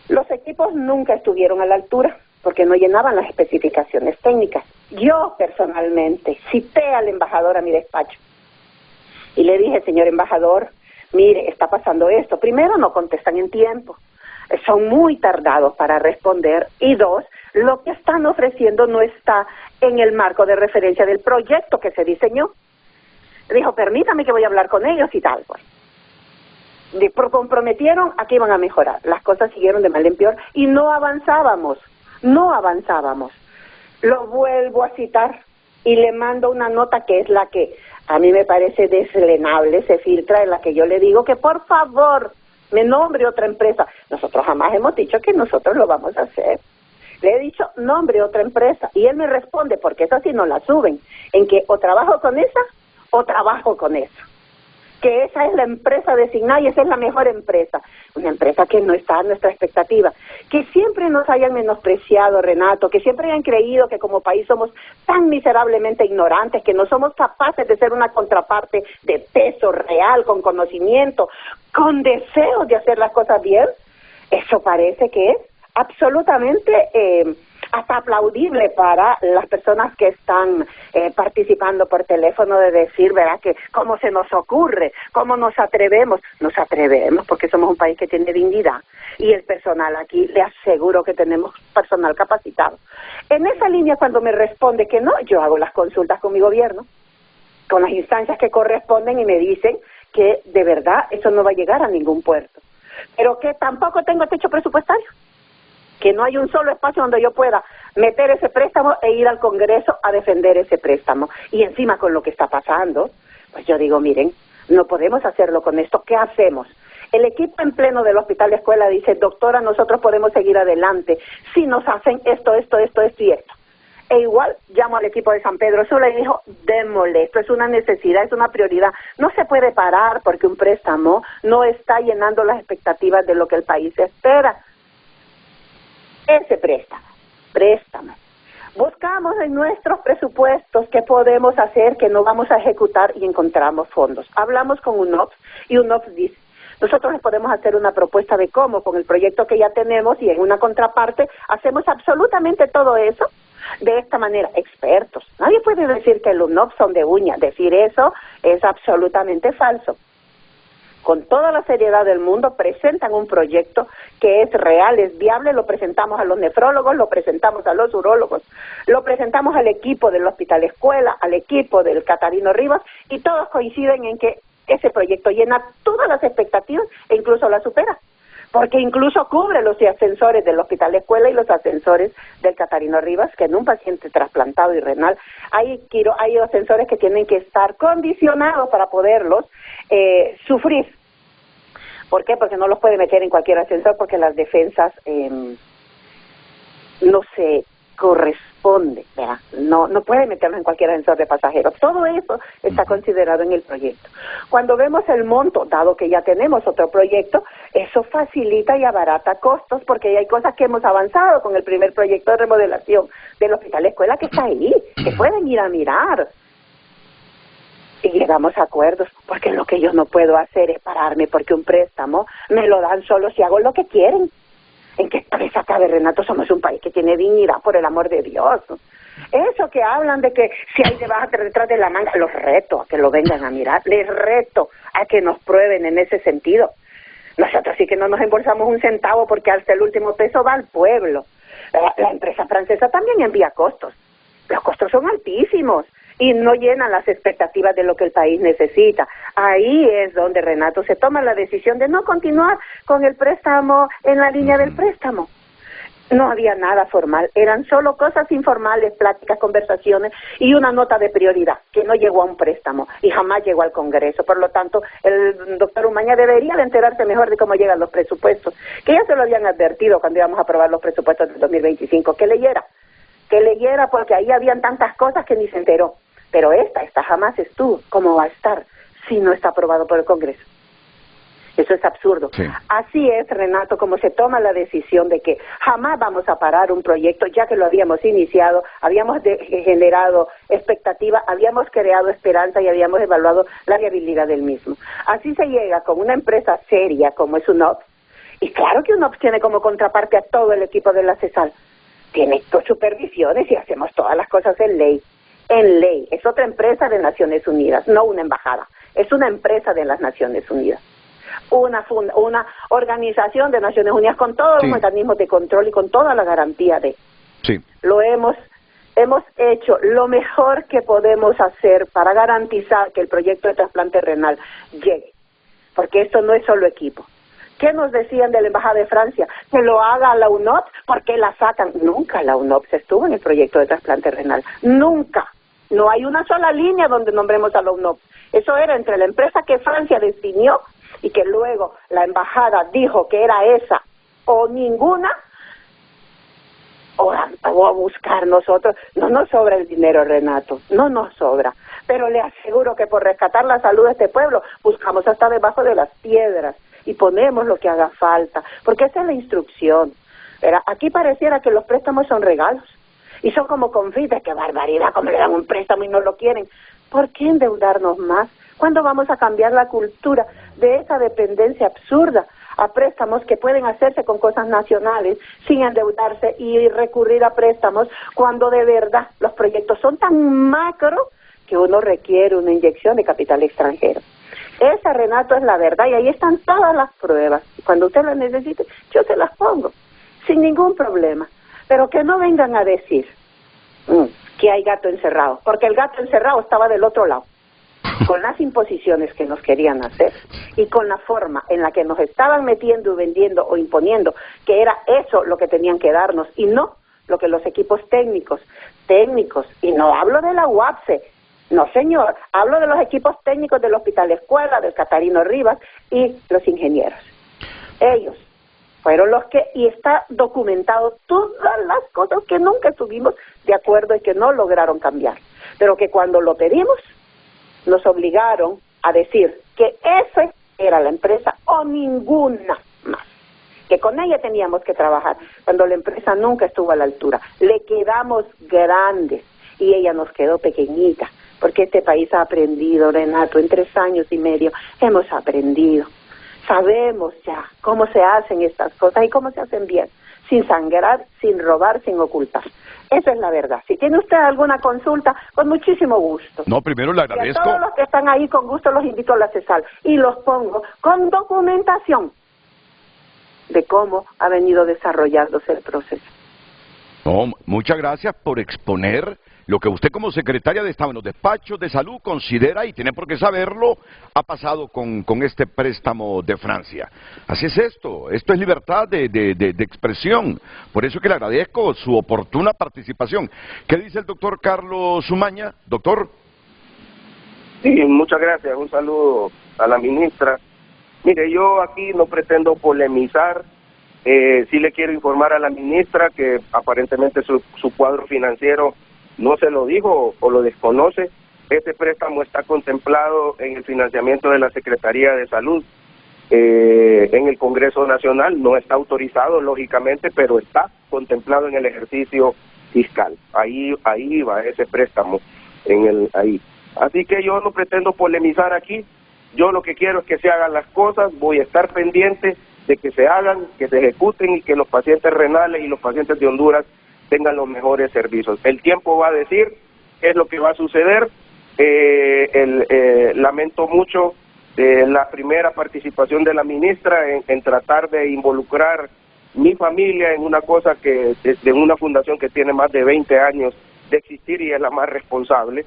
Los equipos nunca estuvieron a la altura porque no llenaban las especificaciones técnicas. Yo personalmente cité al embajador a mi despacho y le dije, señor embajador, mire, está pasando esto. Primero, no contestan en tiempo. Son muy tardados para responder. Y dos, lo que están ofreciendo no está en el marco de referencia del proyecto que se diseñó. Dijo, permítame que voy a hablar con ellos y tal. Pues. Comprometieron a que iban a mejorar. Las cosas siguieron de mal en peor y no avanzábamos. Lo vuelvo a citar y le mando una nota que es la que a mí me parece deslenable, se filtra, en la que yo le digo que por favor me nombre otra empresa. Nosotros jamás hemos dicho que nosotros lo vamos a hacer. Le he dicho, nombre otra empresa. Y él me responde, porque esa sí no la suben, en que o trabajo con esa o trabajo con esa. Que esa es la empresa designada y esa es la mejor empresa. Una empresa que no está a nuestra expectativa. Que siempre nos hayan menospreciado, Renato, que siempre hayan creído que como país somos tan miserablemente ignorantes, que no somos capaces de ser una contraparte de peso real, con conocimiento, con deseos de hacer las cosas bien. Eso parece que es absolutamente hasta aplaudible para las personas que están participando por teléfono, de decir, ¿verdad?, que cómo se nos ocurre, cómo nos atrevemos porque somos un país que tiene dignidad y el personal aquí, le aseguro que tenemos personal capacitado. En esa línea, cuando me responde que no, yo hago las consultas con mi gobierno, con las instancias que corresponden y me dicen que de verdad eso no va a llegar a ningún puerto, pero que tampoco tengo techo presupuestario, que no hay un solo espacio donde yo pueda meter ese préstamo e ir al Congreso a defender ese préstamo. Y encima con lo que está pasando, pues yo digo, miren, no podemos hacerlo con esto. ¿Qué hacemos? El equipo en pleno del Hospital de Escuela dice, doctora, nosotros podemos seguir adelante si nos hacen esto y esto. E igual llamo al equipo de San Pedro Sula y dijo, démosle, esto es una necesidad, es una prioridad. No se puede parar porque un préstamo no está llenando las expectativas de lo que el país espera. Ese préstamo. Buscamos en nuestros presupuestos qué podemos hacer, que no vamos a ejecutar y encontramos fondos. Hablamos con UNOPS y UNOPS dice, nosotros les podemos hacer una propuesta de cómo, con el proyecto que ya tenemos y en una contraparte, hacemos absolutamente todo eso de esta manera. Expertos. Nadie puede decir que los UNOPS son de uña. Decir eso es absolutamente falso. con toda la seriedad del mundo, presentan un proyecto que es real, es viable, lo presentamos a los nefrólogos, lo presentamos a los urólogos, lo presentamos al equipo del Hospital Escuela, al equipo del Catarino Rivas, y todos coinciden en que ese proyecto llena todas las expectativas e incluso las supera, porque incluso cubre los ascensores del Hospital Escuela y los ascensores del Catarino Rivas, que en un paciente trasplantado y renal hay ascensores que tienen que estar condicionados para poderlos sufrir. ¿Por qué? Porque no los puede meter en cualquier ascensor, porque las defensas no se corresponde, ¿verdad? No puede meterlo en cualquier ascensor de pasajeros. Todo eso está considerado en el proyecto. Cuando vemos el monto, dado que ya tenemos otro proyecto, eso facilita y abarata costos, porque ya hay cosas que hemos avanzado con el primer proyecto de remodelación del Hospital Escuela que está ahí, que pueden ir a mirar. Y llegamos a acuerdos, porque lo que yo no puedo hacer es pararme porque un préstamo me lo dan solo si hago lo que quieren. ¿En qué cabeza cabe, Renato? Somos un país que tiene dignidad, por el amor de Dios. Eso que hablan de que si hay debajo detrás de la manga, los reto a que lo vengan a mirar, les reto a que nos prueben en ese sentido. Nosotros sí que no nos embolsamos un centavo porque hasta el último peso va al pueblo. La empresa francesa también envía costos. Los costos son altísimos y no llenan las expectativas de lo que el país necesita. Ahí es donde, Renato, se toma la decisión de no continuar con el préstamo en la línea del préstamo. No había nada formal, eran solo cosas informales, pláticas, conversaciones y una nota de prioridad que no llegó a un préstamo y jamás llegó al Congreso. Por lo tanto, el doctor Umaña debería de enterarse mejor de cómo llegan los presupuestos, que ya se lo habían advertido cuando íbamos a aprobar los presupuestos del 2025, que leyera porque ahí habían tantas cosas que ni se enteró. Pero esta jamás estuvo. ¿Cómo va a estar si no está aprobado por el Congreso? Eso es absurdo. Sí. Así es, Renato, como se toma la decisión de que jamás vamos a parar un proyecto, ya que lo habíamos iniciado, habíamos generado expectativa, habíamos creado esperanza y habíamos evaluado la viabilidad del mismo. Así se llega con una empresa seria como es UNOPS, y claro que UNOPS tiene como contraparte a todo el equipo de la CESAL. Tiene supervisiones y hacemos todas las cosas en ley. En ley. Es otra empresa de Naciones Unidas, no una embajada. Es una empresa de las Naciones Unidas. Una organización de Naciones Unidas con todos los mecanismos de control y con toda la garantía de... Sí. Lo hemos hecho lo mejor que podemos hacer para garantizar que el proyecto de trasplante renal llegue. Porque esto no es solo equipo. ¿Qué nos decían de la Embajada de Francia? Que lo haga la UNOPS, ¿por qué la sacan? Nunca la UNOPS estuvo en el proyecto de trasplante renal. Nunca. No hay una sola línea donde nombremos a la UNOPS. Eso era entre la empresa que Francia definió y que luego la embajada dijo que era esa o ninguna, o a buscar nosotros. No nos sobra el dinero, Renato, no nos sobra. Pero le aseguro que por rescatar la salud de este pueblo buscamos hasta debajo de las piedras y ponemos lo que haga falta, porque esa es la instrucción. Pero aquí pareciera que los préstamos son regalos y son como confites. ¡Qué barbaridad! Como le dan un préstamo y no lo quieren. ¿Por qué endeudarnos más? ¿Cuándo vamos a cambiar la cultura de esa dependencia absurda a préstamos que pueden hacerse con cosas nacionales sin endeudarse y recurrir a préstamos cuando de verdad los proyectos son tan macro que uno requiere una inyección de capital extranjero? Esa, Renato, es la verdad y ahí están todas las pruebas. Y cuando usted las necesite, yo se las pongo, sin ningún problema. Pero que no vengan a decir que hay gato encerrado, porque el gato encerrado estaba del otro lado, con las imposiciones que nos querían hacer y con la forma en la que nos estaban metiendo y vendiendo o imponiendo, que era eso lo que tenían que darnos y no lo que los equipos técnicos, y no hablo de la UAPSE, no señor, hablo de los equipos técnicos del Hospital Escuela, del Catarino Rivas y los ingenieros. Ellos fueron los que, y está documentado todas las cosas que nunca estuvimos de acuerdo y que no lograron cambiar, pero que cuando lo pedimos nos obligaron a decir que esa era la empresa o ninguna más, que con ella teníamos que trabajar, cuando la empresa nunca estuvo a la altura. Le quedamos grandes y ella nos quedó pequeñita, porque este país ha aprendido, Renato, en 3 años y medio hemos aprendido. Sabemos ya cómo se hacen estas cosas y cómo se hacen bien, sin sangrar, sin robar, sin ocultar. Esa es la verdad. Si tiene usted alguna consulta, con muchísimo gusto. No, primero le agradezco. Y a todos los que están ahí, con gusto los invito a la CESAL y los pongo con documentación de cómo ha venido desarrollándose el proceso. No, muchas gracias por exponer lo que usted como secretaria de Estado en los despachos de salud considera, y tiene por qué saberlo, ha pasado con este préstamo de Francia. Así es esto es libertad de expresión. Por eso que le agradezco su oportuna participación. ¿Qué dice el doctor Carlos Umaña? Doctor. Sí, muchas gracias. Un saludo a la ministra. Mire, yo aquí no pretendo polemizar. Sí le quiero informar a la ministra que aparentemente su cuadro financiero no se lo dijo o lo desconoce. Este préstamo está contemplado en el financiamiento de la Secretaría de Salud, en el Congreso Nacional. No está autorizado, lógicamente, pero está contemplado en el ejercicio fiscal. Ahí va ese préstamo, ahí. Así que yo no pretendo polemizar aquí. Yo lo que quiero es que se hagan las cosas. Voy a estar pendiente de que se hagan, que se ejecuten y que los pacientes renales y los pacientes de Honduras tengan los mejores servicios. El tiempo va a decir qué es lo que va a suceder. Lamento mucho la primera participación de la ministra en tratar de involucrar mi familia en una cosa de una fundación que tiene más de 20 años de existir y es la más responsable.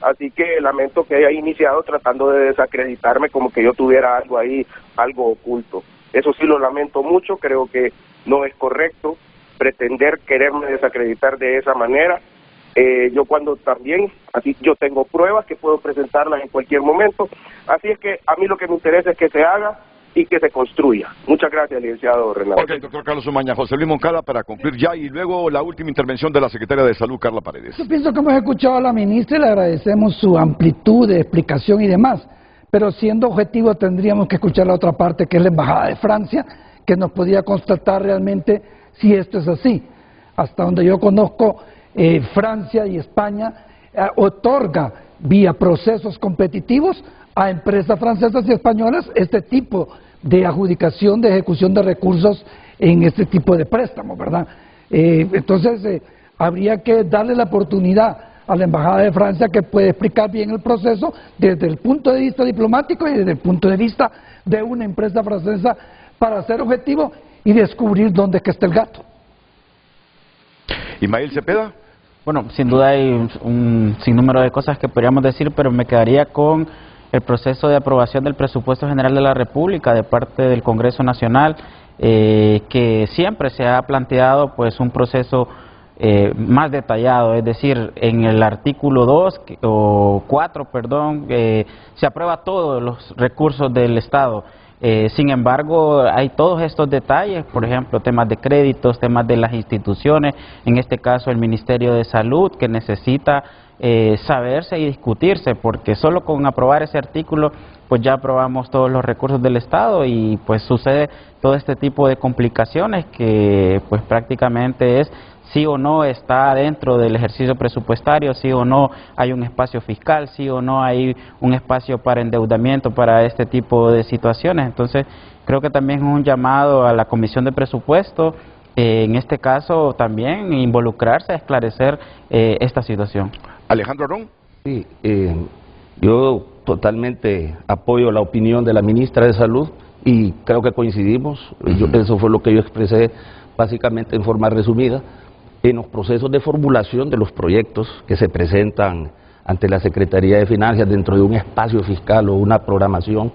Así que lamento que haya iniciado tratando de desacreditarme como que yo tuviera algo ahí, algo oculto. Eso sí lo lamento mucho, creo que no es correcto pretender quererme desacreditar de esa manera. Yo cuando también, así yo tengo pruebas que puedo presentarlas en cualquier momento, así es que a mí lo que me interesa es que se haga y que se construya. Muchas gracias, licenciado Renato. Ok, doctor Carlos Umaña. José Luis Moncada, para concluir ya, y luego la última intervención de la Secretaria de Salud, Carla Paredes. Yo pienso que hemos escuchado a la ministra y le agradecemos su amplitud de explicación y demás, pero siendo objetivo tendríamos que escuchar la otra parte, que es la Embajada de Francia, que nos podía constatar realmente si esto es así. Hasta donde yo conozco, Francia y España otorga vía procesos competitivos a empresas francesas y españolas este tipo de adjudicación, de ejecución de recursos en este tipo de préstamos, ¿verdad? Entonces, habría que darle la oportunidad a la Embajada de Francia, que puede explicar bien el proceso desde el punto de vista diplomático y desde el punto de vista de una empresa francesa, para ser objetivo y descubrir dónde es que está el gato. Ismael Cepeda. Bueno, sin duda hay un sinnúmero de cosas que podríamos decir, pero me quedaría con el proceso de aprobación del Presupuesto General de la República de parte del Congreso Nacional, que siempre se ha planteado pues un proceso más detallado, es decir, en el artículo 2 o 4, perdón, se aprueba todos los recursos del Estado. Sin embargo, hay todos estos detalles, por ejemplo, temas de créditos, temas de las instituciones, en este caso el Ministerio de Salud, que necesita saberse y discutirse, porque solo con aprobar ese artículo, pues ya aprobamos todos los recursos del Estado y pues sucede todo este tipo de complicaciones que pues prácticamente es sí o no está dentro del ejercicio presupuestario, sí o no hay un espacio fiscal, sí o no hay un espacio para endeudamiento para este tipo de situaciones. Entonces, creo que también es un llamado a la Comisión de Presupuesto, en este caso también involucrarse a esclarecer esta situación. Alejandro Arón. Sí, yo totalmente apoyo la opinión de la ministra de Salud y creo que coincidimos. Eso fue lo que yo expresé básicamente en forma resumida. En los procesos de formulación de los proyectos que se presentan ante la Secretaría de Finanzas dentro de un espacio fiscal o una programación,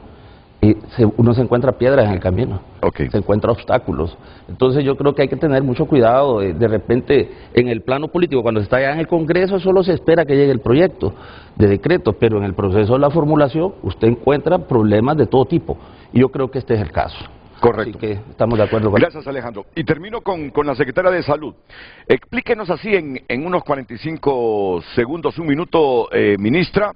uno se encuentra piedras en el camino, se encuentra obstáculos. Entonces yo creo que hay que tener mucho cuidado. De repente, en el plano político, cuando se está ya en el Congreso, solo se espera que llegue el proyecto de decreto, pero en el proceso de la formulación usted encuentra problemas de todo tipo, y yo creo que este es el caso. Correcto. Así que estamos de acuerdo con Gracias, Alejandro. Y termino con la Secretaria de Salud. Explíquenos así en unos 45 segundos, un minuto, ministra,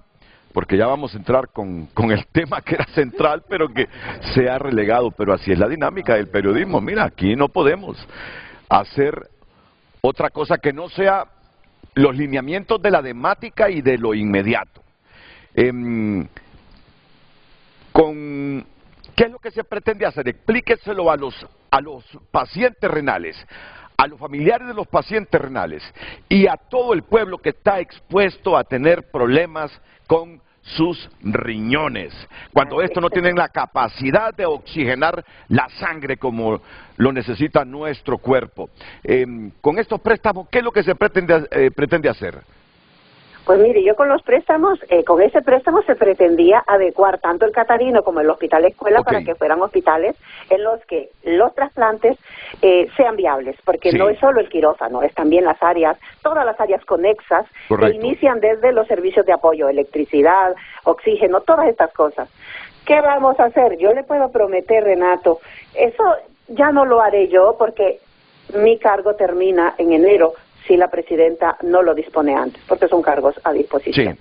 porque ya vamos a entrar con el tema que era central, pero que se ha relegado, pero así es la dinámica del periodismo. Mira, aquí no podemos hacer otra cosa que no sea los lineamientos de la temática y de lo inmediato. ¿Qué es lo que se pretende hacer? Explíqueselo a los pacientes renales, a los familiares de los pacientes renales y a todo el pueblo que está expuesto a tener problemas con sus riñones, cuando estos no tienen la capacidad de oxigenar la sangre como lo necesita nuestro cuerpo. Con estos préstamos, ¿qué es lo que se pretende hacer? Pues mire, yo con los préstamos, con ese préstamo se pretendía adecuar tanto el Catarino como el Hospital Escuela para que fueran hospitales en los que los trasplantes sean viables, porque no es solo el quirófano, es también las áreas, todas las áreas conexas que inician desde los servicios de apoyo, electricidad, oxígeno, todas estas cosas. ¿Qué vamos a hacer? Yo le puedo prometer, Renato, eso ya no lo haré yo porque mi cargo termina en enero, si la presidenta no lo dispone antes, porque son cargos a disposición.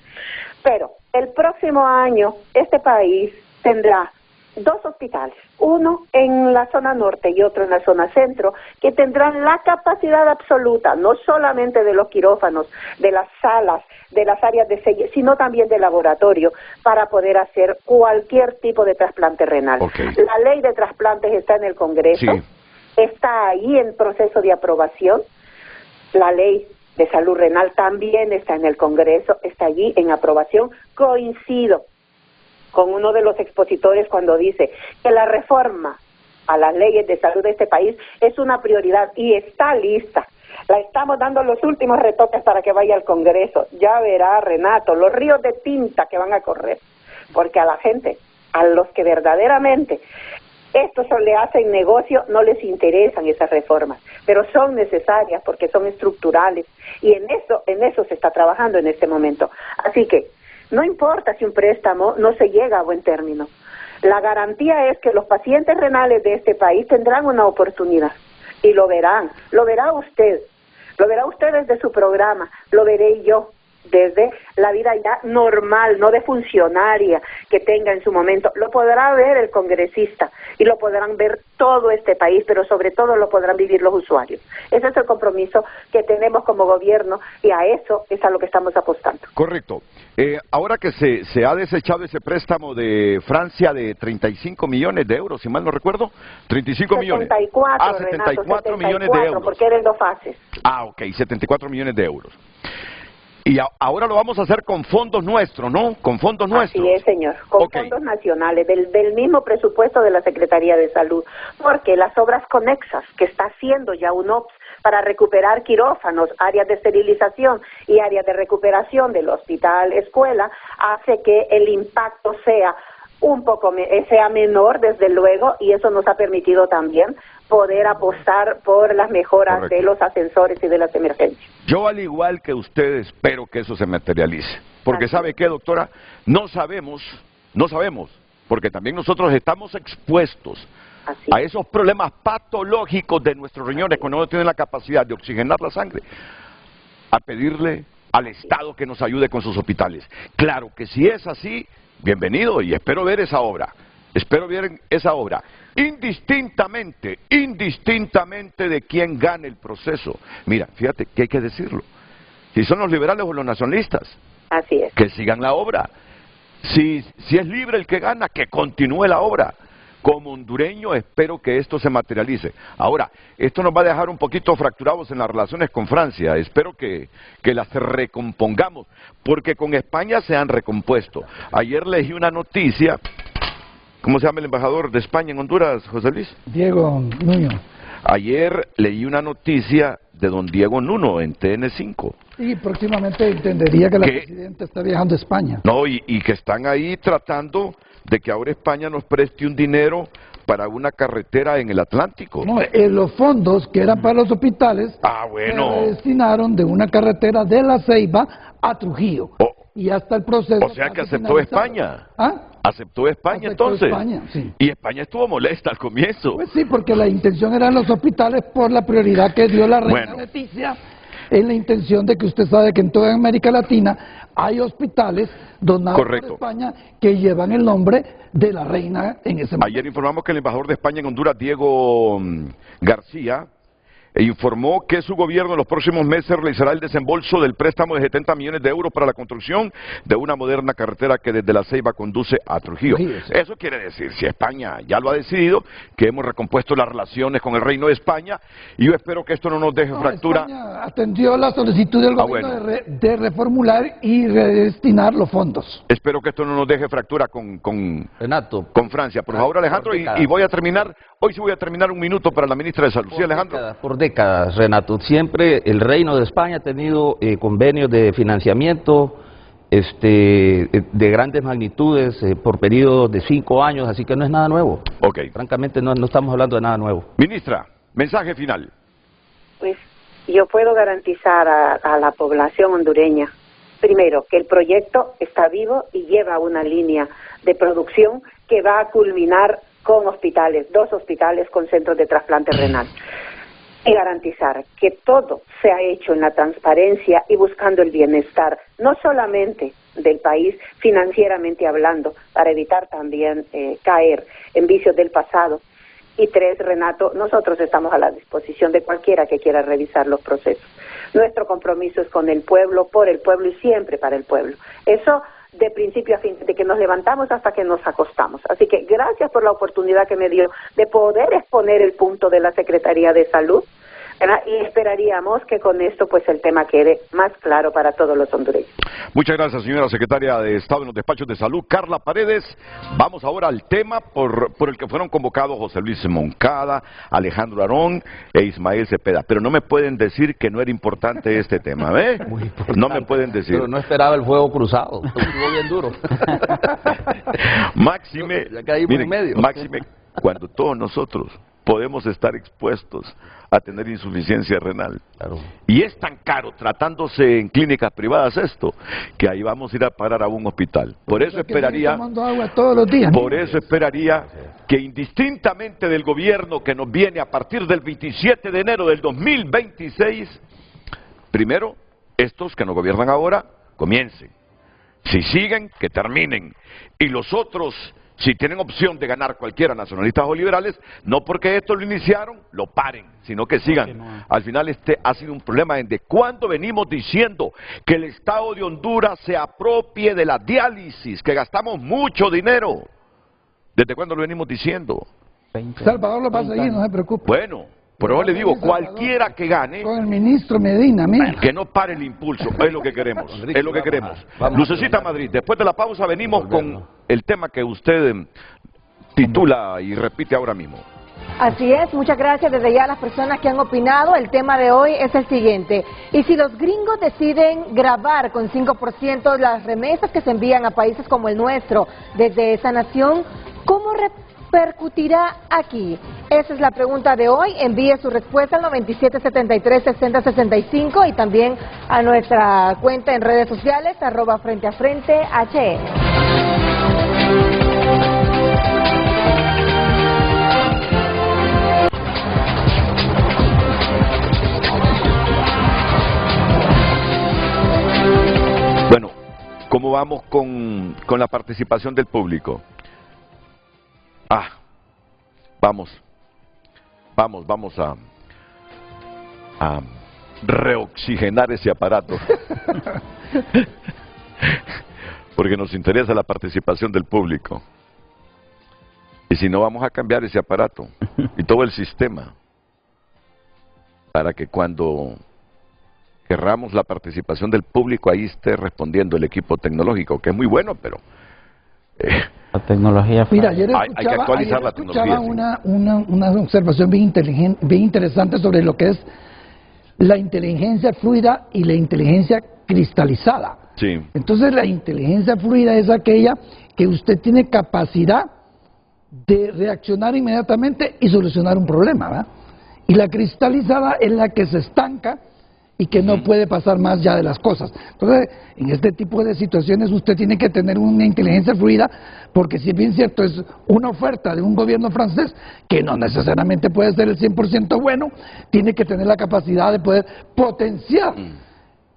Pero el próximo año este país tendrá 2 hospitales, uno en la zona norte y otro en la zona centro, que tendrán la capacidad absoluta, no solamente de los quirófanos, de las salas, de las áreas de selle, sino también de laboratorio, para poder hacer cualquier tipo de trasplante renal. La ley de trasplantes está en el Congreso, está ahí en proceso de aprobación. La ley de salud renal también está en el Congreso, está allí en aprobación. Coincido con uno de los expositores cuando dice que la reforma a las leyes de salud de este país es una prioridad y está lista. La estamos dando los últimos retoques para que vaya al Congreso. Ya verá, Renato, los ríos de tinta que van a correr, porque a la gente, a los que verdaderamente esto le hacen negocio, no les interesan esas reformas, pero son necesarias porque son estructurales y en eso se está trabajando en este momento. Así que no importa si un préstamo no se llega a buen término, la garantía es que los pacientes renales de este país tendrán una oportunidad y lo verá usted desde su programa, lo veré yo desde la vida ya normal, no de funcionaria que tenga en su momento. Lo podrá ver el congresista y lo podrán ver todo este país, pero sobre todo lo podrán vivir los usuarios. Ese es el compromiso que tenemos como gobierno y a eso es a lo que estamos apostando. Correcto. Ahora que se ha desechado ese préstamo de Francia de 35 millones de euros, si mal no recuerdo, 35 millones. 74, 74 millones de euros. Porque eran 2 fases. Ok, 74 millones de euros. Y ahora lo vamos a hacer con fondos nuestros, ¿no? Con fondos nuestros. Así es, señor, con fondos nacionales, del mismo presupuesto de la Secretaría de Salud, porque las obras conexas que está haciendo ya UNOPS para recuperar quirófanos, áreas de esterilización y áreas de recuperación del Hospital Escuela, hace que el impacto sea menor, desde luego, y eso nos ha permitido también poder apostar por las mejoras de los ascensores y de las emergencias. Yo, al igual que ustedes, espero que eso se materialice. Porque ¿sabe qué, doctora? No sabemos, porque también nosotros estamos expuestos a esos problemas patológicos de nuestros riñones cuando no tienen la capacidad de oxigenar la sangre, a pedirle al Estado que nos ayude con sus hospitales. Claro que si es así, bienvenido, y espero ver esa obra. Indistintamente de quién gane el proceso. Mira, fíjate que hay que decirlo. Si son los liberales o los nacionalistas, así es, que sigan la obra. Si es libre el que gana, que continúe la obra. Como hondureño espero que esto se materialice. Ahora, esto nos va a dejar un poquito fracturados en las relaciones con Francia. Espero que las recompongamos, porque con España se han recompuesto. Ayer leí una noticia. ¿Cómo se llama el embajador de España en Honduras, José Luis? Diego Nuño. Ayer leí una noticia de don Diego Nuno en TN5. Y próximamente entendería que la presidenta está viajando a España. No, y que están ahí tratando de que ahora España nos preste un dinero para una carretera en el Atlántico. No, los fondos que eran para los hospitales se destinaron de una carretera de La Ceiba a Trujillo. Y hasta el proceso... O sea que aceptó España. ¿Aceptó España entonces? España, sí. Y España estuvo molesta al comienzo. Pues sí, porque la intención eran los hospitales por la prioridad que dio la reina Leticia, en la intención de que usted sabe que en toda América Latina hay hospitales donados por España que llevan el nombre de la reina en ese momento. Ayer informamos que el embajador de España en Honduras, Diego García, e informó que su gobierno en los próximos meses realizará el desembolso del préstamo de 70 millones de euros para la construcción de una moderna carretera que desde La Ceiba conduce a Trujillo. Eso quiere decir, si España ya lo ha decidido, que hemos recompuesto las relaciones con el Reino de España, y yo espero que esto no nos deje fractura. España atendió la solicitud del gobierno de reformular y redestinar los fondos. Espero que esto no nos deje fractura con Francia. Por favor, Alejandro, y voy a terminar, hoy sí voy a terminar un minuto para la ministra de Salud. Sí, Alejandro. Por décadas, Renato, siempre el Reino de España ha tenido convenios de financiamiento de grandes magnitudes por periodos de 5 años, así que no es nada nuevo. Francamente no estamos hablando de nada nuevo. Ministra, mensaje final. Pues yo puedo garantizar a la población hondureña, primero, que el proyecto está vivo y lleva una línea de producción que va a culminar con hospitales, 2 hospitales con centros de trasplante renal. Y garantizar que todo se ha hecho en la transparencia y buscando el bienestar, no solamente del país financieramente hablando, para evitar también caer en vicios del pasado. Y 3, Renato, nosotros estamos a la disposición de cualquiera que quiera revisar los procesos. Nuestro compromiso es con el pueblo, por el pueblo y siempre para el pueblo. Eso de principio a fin, de que nos levantamos hasta que nos acostamos. Así que gracias por la oportunidad que me dio de poder exponer el punto de la Secretaría de Salud, ¿verdad? Y esperaríamos que con esto pues el tema quede más claro para todos los hondureños. Muchas gracias, señora Secretaria de Estado en los Despachos de Salud, Carla Paredes. Vamos ahora al tema por el que fueron convocados José Luis Moncada, Alejandro Arón e Ismael Cepeda. Pero no me pueden decir que no era importante este tema, ¿eh? Muy importante. No me pueden decir. Pero no esperaba el fuego cruzado, estuvo bien duro. Máxime, ya caímos en medio. Máxime, cuando todos nosotros podemos estar expuestos a tener insuficiencia renal. Claro. Y es tan caro tratándose en clínicas privadas esto, que ahí vamos a ir a parar a un hospital. Por eso esperaría, agua todos los días. Por eso esperaría que indistintamente del gobierno que nos viene a partir del 27 de enero del 2026, primero, estos que nos gobiernan ahora, comiencen. Si siguen, que terminen. Y los otros, si tienen opción de ganar cualquiera, nacionalistas o liberales, no porque esto lo iniciaron, lo paren, sino que sigan. Al final este ha sido un problema desde cuando venimos diciendo que el Estado de Honduras se apropie de la diálisis, que gastamos mucho dinero. ¿Desde cuándo lo venimos diciendo? Salvador lo va a seguir, no se preocupe. Bueno, pero yo le digo, cualquiera que gane, con el ministro Medina, que no pare el impulso, es lo que queremos, es lo que queremos. Lucecita Madrid, después de la pausa venimos con el tema que usted titula y repite ahora mismo. Así es, muchas gracias desde ya a las personas que han opinado. El tema de hoy es el siguiente: y si los gringos deciden gravar con 5% las remesas que se envían a países como el nuestro desde esa nación, ¿cómo repercutirá aquí? Esa es la pregunta de hoy. Envíe su respuesta al 9773-6065 y también a nuestra cuenta en redes sociales, @FrenteAFrente Bueno, ¿cómo vamos con la participación del público? Vamos a reoxigenar ese aparato. Porque nos interesa la participación del público. Y si no, vamos a cambiar ese aparato y todo el sistema para que cuando querramos la participación del público, ahí esté respondiendo el equipo tecnológico, que es muy bueno, pero la tecnología. Mira, ayer hay que actualizar la tecnología. Una observación bien interesante sobre lo que es la inteligencia fluida y la inteligencia cristalizada. Sí. Entonces la inteligencia fluida es aquella que usted tiene capacidad de reaccionar inmediatamente y solucionar un problema, ¿verdad? Y la cristalizada es la que se estanca y que no puede pasar más ya de las cosas. Entonces, en este tipo de situaciones usted tiene que tener una inteligencia fluida, porque si es bien cierto, es una oferta de un gobierno francés, que no necesariamente puede ser el 100% bueno, tiene que tener la capacidad de poder potenciar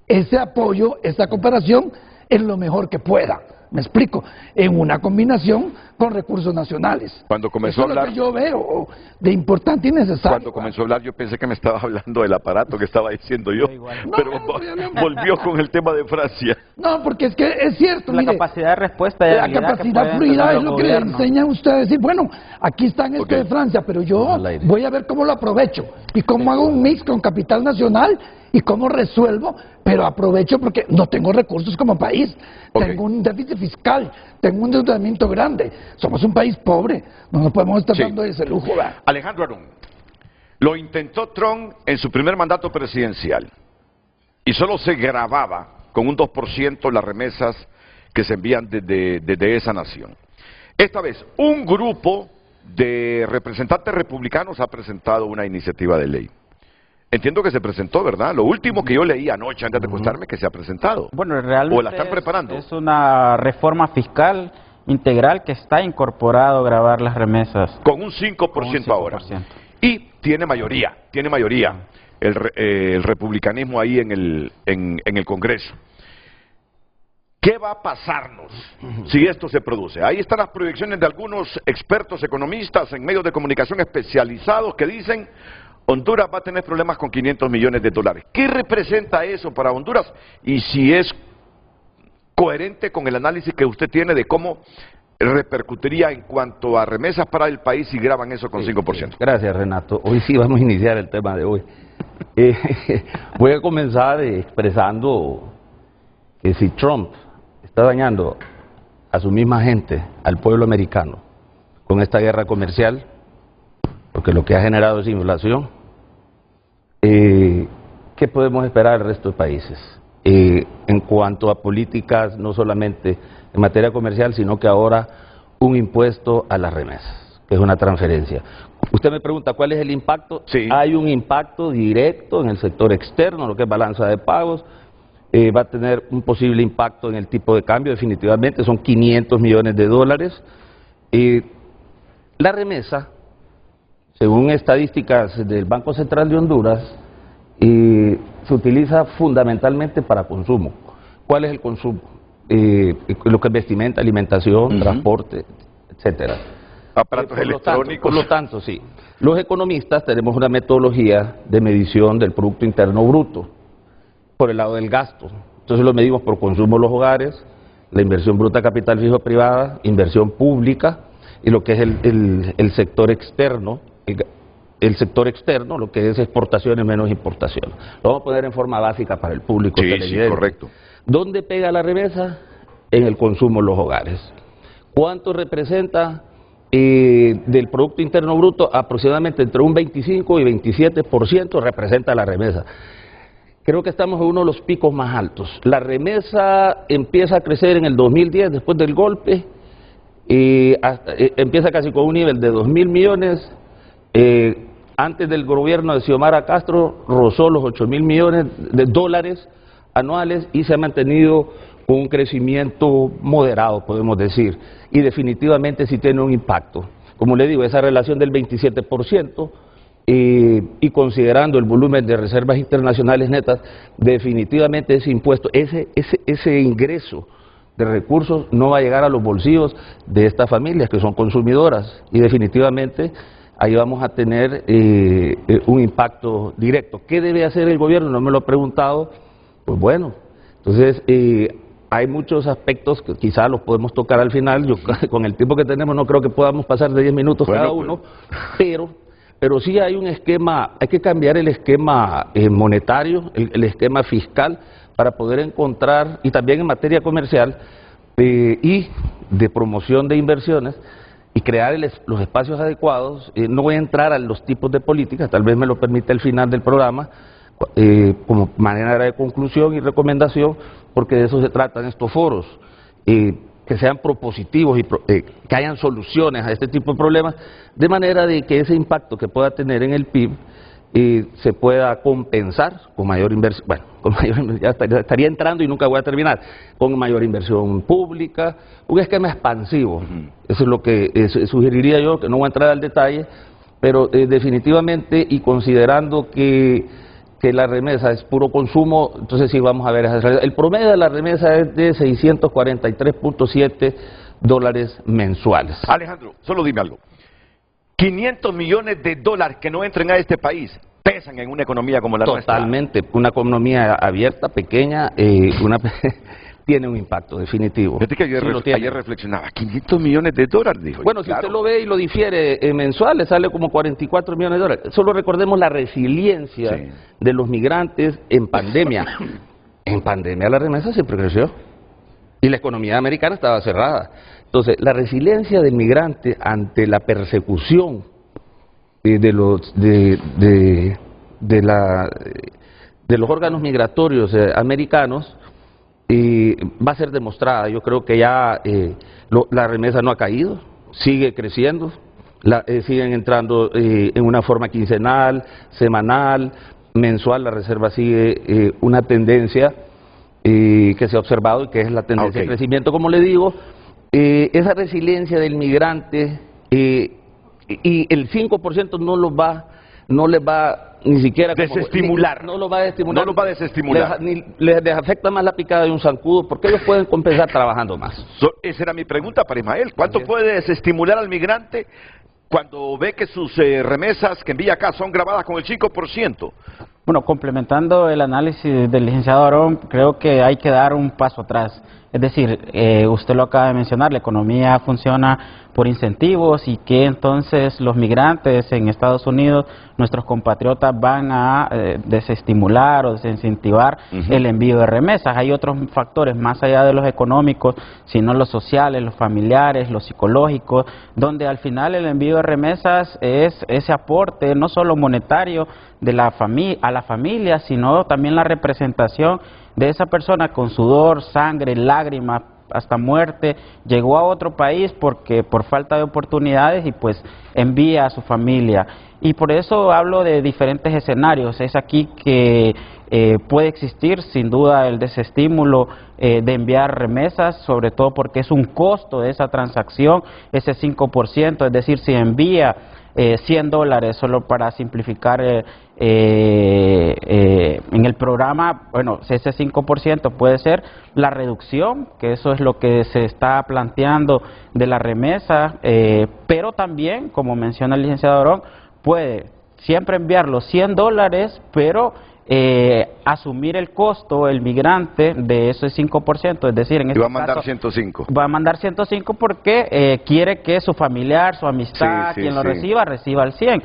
ese apoyo, esa cooperación, en lo mejor que pueda. me explico, en una combinación con recursos nacionales. Cuando comenzó a hablar, es lo que yo veo de importante y necesario. Cuando comenzó a hablar yo pensé que me estaba hablando del aparato que estaba diciendo yo, pero volvió con el tema de Francia. No, porque es que es cierto. La capacidad de respuesta y la capacidad fluida es lo que le enseñan a ustedes a decir, bueno, aquí están esto de Francia, pero yo voy a ver cómo lo aprovecho y cómo hago un mix con capital nacional y cómo resuelvo, pero aprovecho porque no tengo recursos como país, tengo un déficit fiscal, tengo un endeudamiento grande, somos un país pobre, no nos podemos estar dando ese lujo. ¿verdad? Alejandro Arún, lo intentó Trump en su primer mandato presidencial y solo se grababa con un 2% las remesas que se envían desde esa nación. Esta vez, un grupo de representantes republicanos ha presentado una iniciativa de ley. Entiendo que se presentó, ¿verdad? Lo último que yo leí anoche antes de acostarme que se ha presentado. Bueno, realmente ¿o la están preparando? Es una reforma fiscal integral que está incorporado a grabar las remesas. Con un 5% ahora. Y tiene mayoría el republicanismo ahí en el Congreso. ¿Qué va a pasarnos si esto se produce? Ahí están las proyecciones de algunos expertos economistas en medios de comunicación especializados que dicen Honduras va a tener problemas con 500 millones de dólares. ¿Qué representa eso para Honduras? Y si es coherente con el análisis que usted tiene de cómo repercutiría en cuanto a remesas para el país si graban eso con 5%. Gracias, Renato. Hoy sí vamos a iniciar el tema de hoy. Voy a comenzar expresando que si Trump está dañando a su misma gente, al pueblo americano, con esta guerra comercial, porque lo que ha generado es inflación, ¿qué podemos esperar del resto de países? En cuanto a políticas, no solamente en materia comercial, sino que ahora un impuesto a las remesas, que es una transferencia. Usted me pregunta cuál es el impacto. Sí. Hay un impacto directo en el sector externo, lo que es balanza de pagos. Va a tener un posible impacto en el tipo de cambio, definitivamente, son 500 millones de dólares. La remesa, según estadísticas del Banco Central de Honduras, se utiliza fundamentalmente para consumo. ¿Cuál es el consumo? Lo que es vestimenta, alimentación, transporte, etcétera. Aparatos electrónicos. Por lo tanto, sí. Los economistas tenemos una metodología de medición del Producto Interno Bruto por el lado del gasto. Entonces lo medimos por consumo de los hogares, la inversión bruta capital fijo privada, inversión pública y lo que es el sector externo, el sector externo, lo que es exportaciones menos importaciones. Lo vamos a poner en forma básica para el público. Sí, correcto. ¿Dónde pega la remesa? En el consumo de los hogares. ¿Cuánto representa del Producto Interno Bruto? Aproximadamente entre un 25 y 27% representa la remesa. Creo que estamos en uno de los picos más altos. La remesa empieza a crecer en el 2010, después del golpe, empieza casi con un nivel de 2.000 millones. Antes del gobierno de Xiomara Castro rozó los 8.000 millones de dólares anuales y se ha mantenido con un crecimiento moderado, podemos decir, y definitivamente sí tiene un impacto. Como le digo, esa relación del 27%, y considerando el volumen de reservas internacionales netas, definitivamente ese impuesto, ese ingreso de recursos no va a llegar a los bolsillos de estas familias que son consumidoras, y definitivamente ahí vamos a tener un impacto directo. ¿Qué debe hacer el gobierno? No me lo he preguntado. Pues bueno, entonces hay muchos aspectos que quizás los podemos tocar al final. Yo con el tiempo que tenemos no creo que podamos pasar de 10 minutos cada uno, pero sí hay un esquema, hay que cambiar el esquema monetario, el esquema fiscal, para poder encontrar, y también en materia comercial y de promoción de inversiones, y crear los espacios adecuados. No voy a entrar a los tipos de políticas, tal vez me lo permite el final del programa, como manera de conclusión y recomendación, porque de eso se tratan estos foros, que sean propositivos y que hayan soluciones a este tipo de problemas, de manera de que ese impacto que pueda tener en el PIB se pueda compensar con mayor inversión. Bueno, ya estaría entrando y nunca voy a terminar, con mayor inversión pública, un esquema expansivo. Eso es lo que sugeriría yo, que no voy a entrar al detalle, pero definitivamente, y considerando que que la remesa es puro consumo, entonces sí vamos a ver esa realidad. El promedio de la remesa es de $643.7 mensuales. Alejandro, solo dime algo. 500 millones de dólares que no entren a este país pesan en una economía como la nuestra. Totalmente, una economía abierta, pequeña, tiene un impacto definitivo. Fíjate que ayer reflexionaba, 500 millones de dólares, dijo. Bueno, si usted lo ve y lo difiere mensual, le sale como 44 millones de dólares. Solo recordemos la resiliencia de los migrantes en pandemia. En pandemia la remesa siempre creció y la economía americana estaba cerrada. Entonces, la resiliencia del migrante ante la persecución de los órganos migratorios americanos va a ser demostrada. Yo creo que ya la remesa no ha caído, sigue creciendo, siguen entrando en una forma quincenal, semanal, mensual. La reserva sigue una tendencia que se ha observado y que es la tendencia de crecimiento, como le digo. Esa resiliencia del migrante y el 5% no les va ni siquiera desestimular. No lo va a estimular. No lo va a desestimular. Les afecta más la picada de un zancudo porque ellos pueden compensar trabajando más. Esa era mi pregunta para Ismael. ¿Cuánto puede desestimular al migrante cuando ve que sus remesas que envía acá son grabadas con el 5%? Bueno, complementando el análisis del licenciado Aarón, creo que hay que dar un paso atrás. Es decir, usted lo acaba de mencionar, la economía funciona por incentivos y que entonces los migrantes en Estados Unidos, nuestros compatriotas, van a desestimular o desincentivar el envío de remesas. Hay otros factores más allá de los económicos, sino los sociales, los familiares, los psicológicos, donde al final el envío de remesas es ese aporte no solo monetario de a la familia, sino también la representación de esa persona con sudor, sangre, lágrimas, hasta muerte, llegó a otro país porque por falta de oportunidades y pues envía a su familia. Y por eso hablo de diferentes escenarios. Es aquí que puede existir sin duda el desestímulo de enviar remesas, sobre todo porque es un costo de esa transacción, ese 5%, es decir, si envía $100, solo para simplificar en el programa, bueno, ese 5% puede ser la reducción, que eso es lo que se está planteando de la remesa, pero también, como menciona el licenciado Aarón, puede siempre enviar los $100, pero asumir el costo, el migrante, de ese 5%, es decir, en este caso... Y va a mandar caso, 105. Va a mandar 105 porque quiere que su familiar, su amistad, quien lo reciba el 100,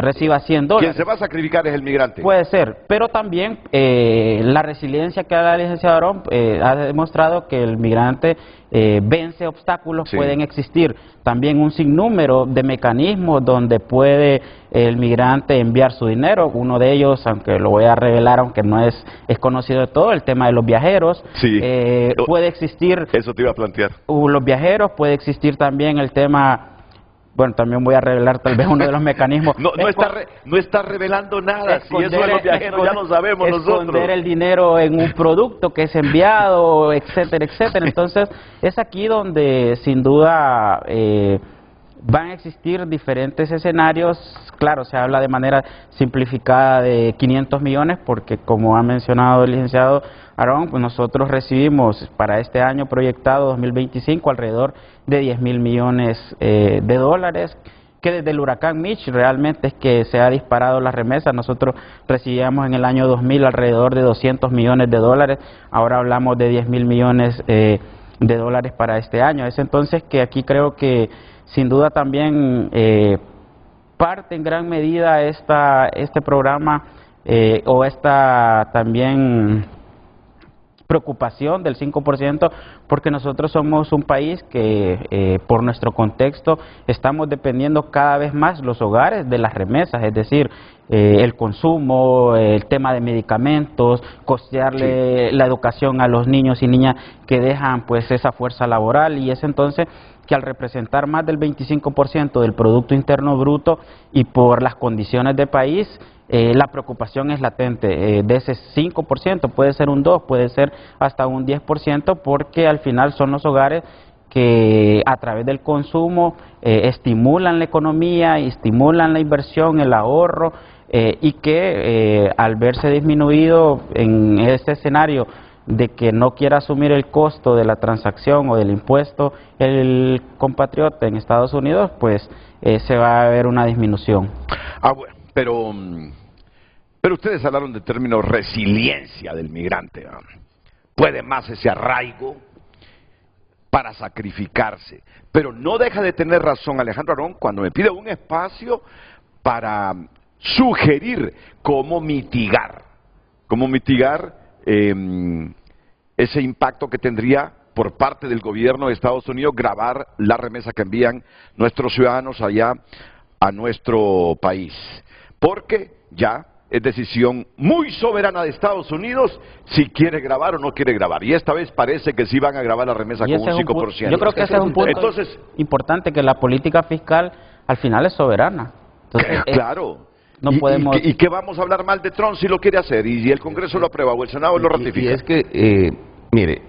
reciba $100. Quien se va a sacrificar es el migrante. Puede ser, pero también la resiliencia que da la licenciada Aarón ha demostrado que el migrante vence obstáculos, pueden existir también un sinnúmero de mecanismos donde puede el migrante enviar su dinero. Uno de ellos, aunque lo voy a revelar, aunque no es conocido de todo, el tema de los viajeros. Puede existir... Eso te iba a plantear. Los viajeros, puede existir también el tema... Bueno, también voy a revelar tal vez uno de los mecanismos. No está revelando nada, si eso de los viajeros ya lo sabemos nosotros. Esconder el dinero en un producto que es enviado, etcétera, etcétera. Entonces, es aquí donde sin duda van a existir diferentes escenarios. Claro, se habla de manera simplificada de 500 millones porque, como ha mencionado el licenciado Aarón, pues nosotros recibimos para este año proyectado 2025 alrededor de 10.000 millones de dólares, que desde el huracán Mitch realmente es que se ha disparado la remesa. Nosotros recibíamos en el año 2000 alrededor de 200 millones de dólares, ahora hablamos de 10.000 millones de dólares para este año. Es entonces que aquí creo que sin duda también parte en gran medida este programa o esta también preocupación del 5%, porque nosotros somos un país que por nuestro contexto estamos dependiendo cada vez más los hogares de las remesas, es decir, el consumo, el tema de medicamentos, costearle la educación a los niños y niñas que dejan pues esa fuerza laboral, y es entonces que al representar más del 25% del Producto Interno Bruto y por las condiciones de país, la preocupación es latente. De ese 5% puede ser un 2%, puede ser hasta un 10%, porque al final son los hogares que a través del consumo estimulan la economía, estimulan la inversión, el ahorro, y que al verse disminuido en este escenario de que no quiera asumir el costo de la transacción o del impuesto el compatriota en Estados Unidos, pues se va a ver una disminución. Bueno, pero ustedes hablaron del término resiliencia del migrante, ¿no? Puede más ese arraigo para sacrificarse, pero no deja de tener razón Alejandro Arón cuando me pide un espacio para sugerir cómo mitigar ese impacto que tendría por parte del gobierno de Estados Unidos gravar la remesa que envían nuestros ciudadanos allá a nuestro país. Porque ya es decisión muy soberana de Estados Unidos si quiere grabar o no quiere grabar. Y esta vez parece que sí van a grabar la remesa con un 5%. Yo creo que ese es un punto importante, que la política fiscal al final es soberana. Entonces, claro. No podemos... ¿Y qué vamos a hablar mal de Trump si lo quiere hacer? Y el Congreso lo aprueba o el Senado lo ratifica. Y es que, mire,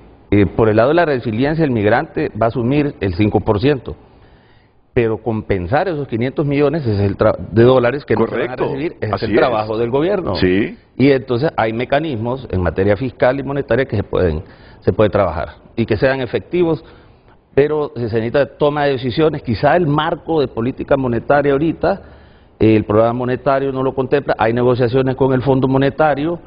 por el lado de la resiliencia, el migrante va a asumir el 5%. Pero compensar esos 500 millones de dólares que no van a recibir es el trabajo del gobierno. Sí. Y entonces hay mecanismos en materia fiscal y monetaria que se puede trabajar y que sean efectivos, pero se necesita toma de decisiones. Quizá el marco de política monetaria ahorita, el programa monetario no lo contempla, hay negociaciones con el Fondo Monetario,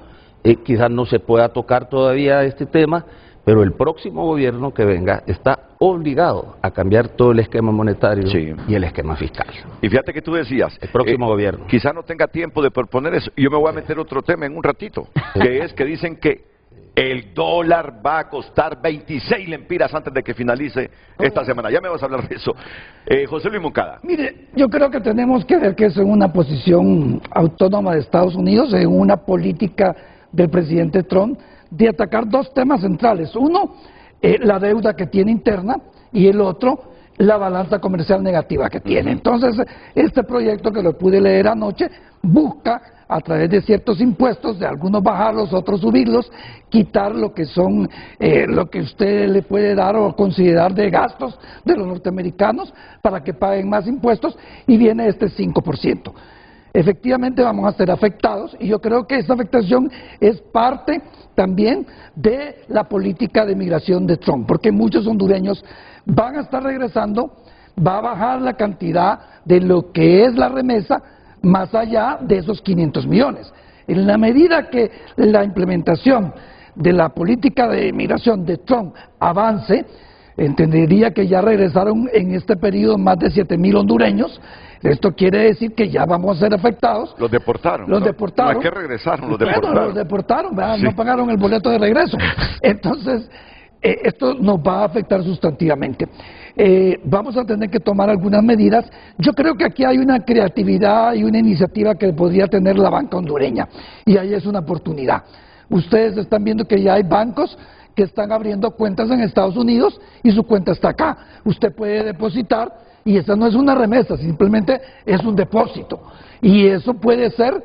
quizás no se pueda tocar todavía este tema, pero el próximo gobierno que venga está obligado a cambiar todo el esquema monetario y el esquema fiscal. Y fíjate que tú decías, el próximo gobierno. Quizá no tenga tiempo de proponer eso. Yo me voy a meter otro tema en un ratito, que es que dicen que el dólar va a costar 26 lempiras antes de que finalice esta semana. Ya me vas a hablar de eso. José Luis Moncada. Mire, yo creo que tenemos que ver que eso es una posición autónoma de Estados Unidos, en una política del presidente Trump, de atacar dos temas centrales. Uno, la deuda que tiene interna, y el otro, la balanza comercial negativa que tiene. Entonces, este proyecto que lo pude leer anoche busca, a través de ciertos impuestos, de algunos bajarlos, otros subirlos, quitar lo que son, lo que usted le puede dar o considerar de gastos de los norteamericanos para que paguen más impuestos, y viene este 5%. Efectivamente vamos a ser afectados, y yo creo que esa afectación es parte también de la política de migración de Trump, porque muchos hondureños van a estar regresando, va a bajar la cantidad de lo que es la remesa más allá de esos 500 millones. En la medida que la implementación de la política de migración de Trump avance, entendería que ya regresaron en este periodo más de 7,000 hondureños. Esto quiere decir que ya vamos a ser afectados. Los deportaron. Los deportaron. No es que regresaron, los deportaron. Bueno, los deportaron, ¿verdad? Sí. No pagaron el boleto de regreso. Entonces, esto nos va a afectar sustantivamente. Vamos a tener que tomar algunas medidas. Yo creo que aquí hay una creatividad y una iniciativa que podría tener la banca hondureña, y ahí es una oportunidad. Ustedes están viendo que ya hay bancos que están abriendo cuentas en Estados Unidos y su cuenta está acá. Usted puede depositar, y esa no es una remesa, simplemente es un depósito, y eso puede ser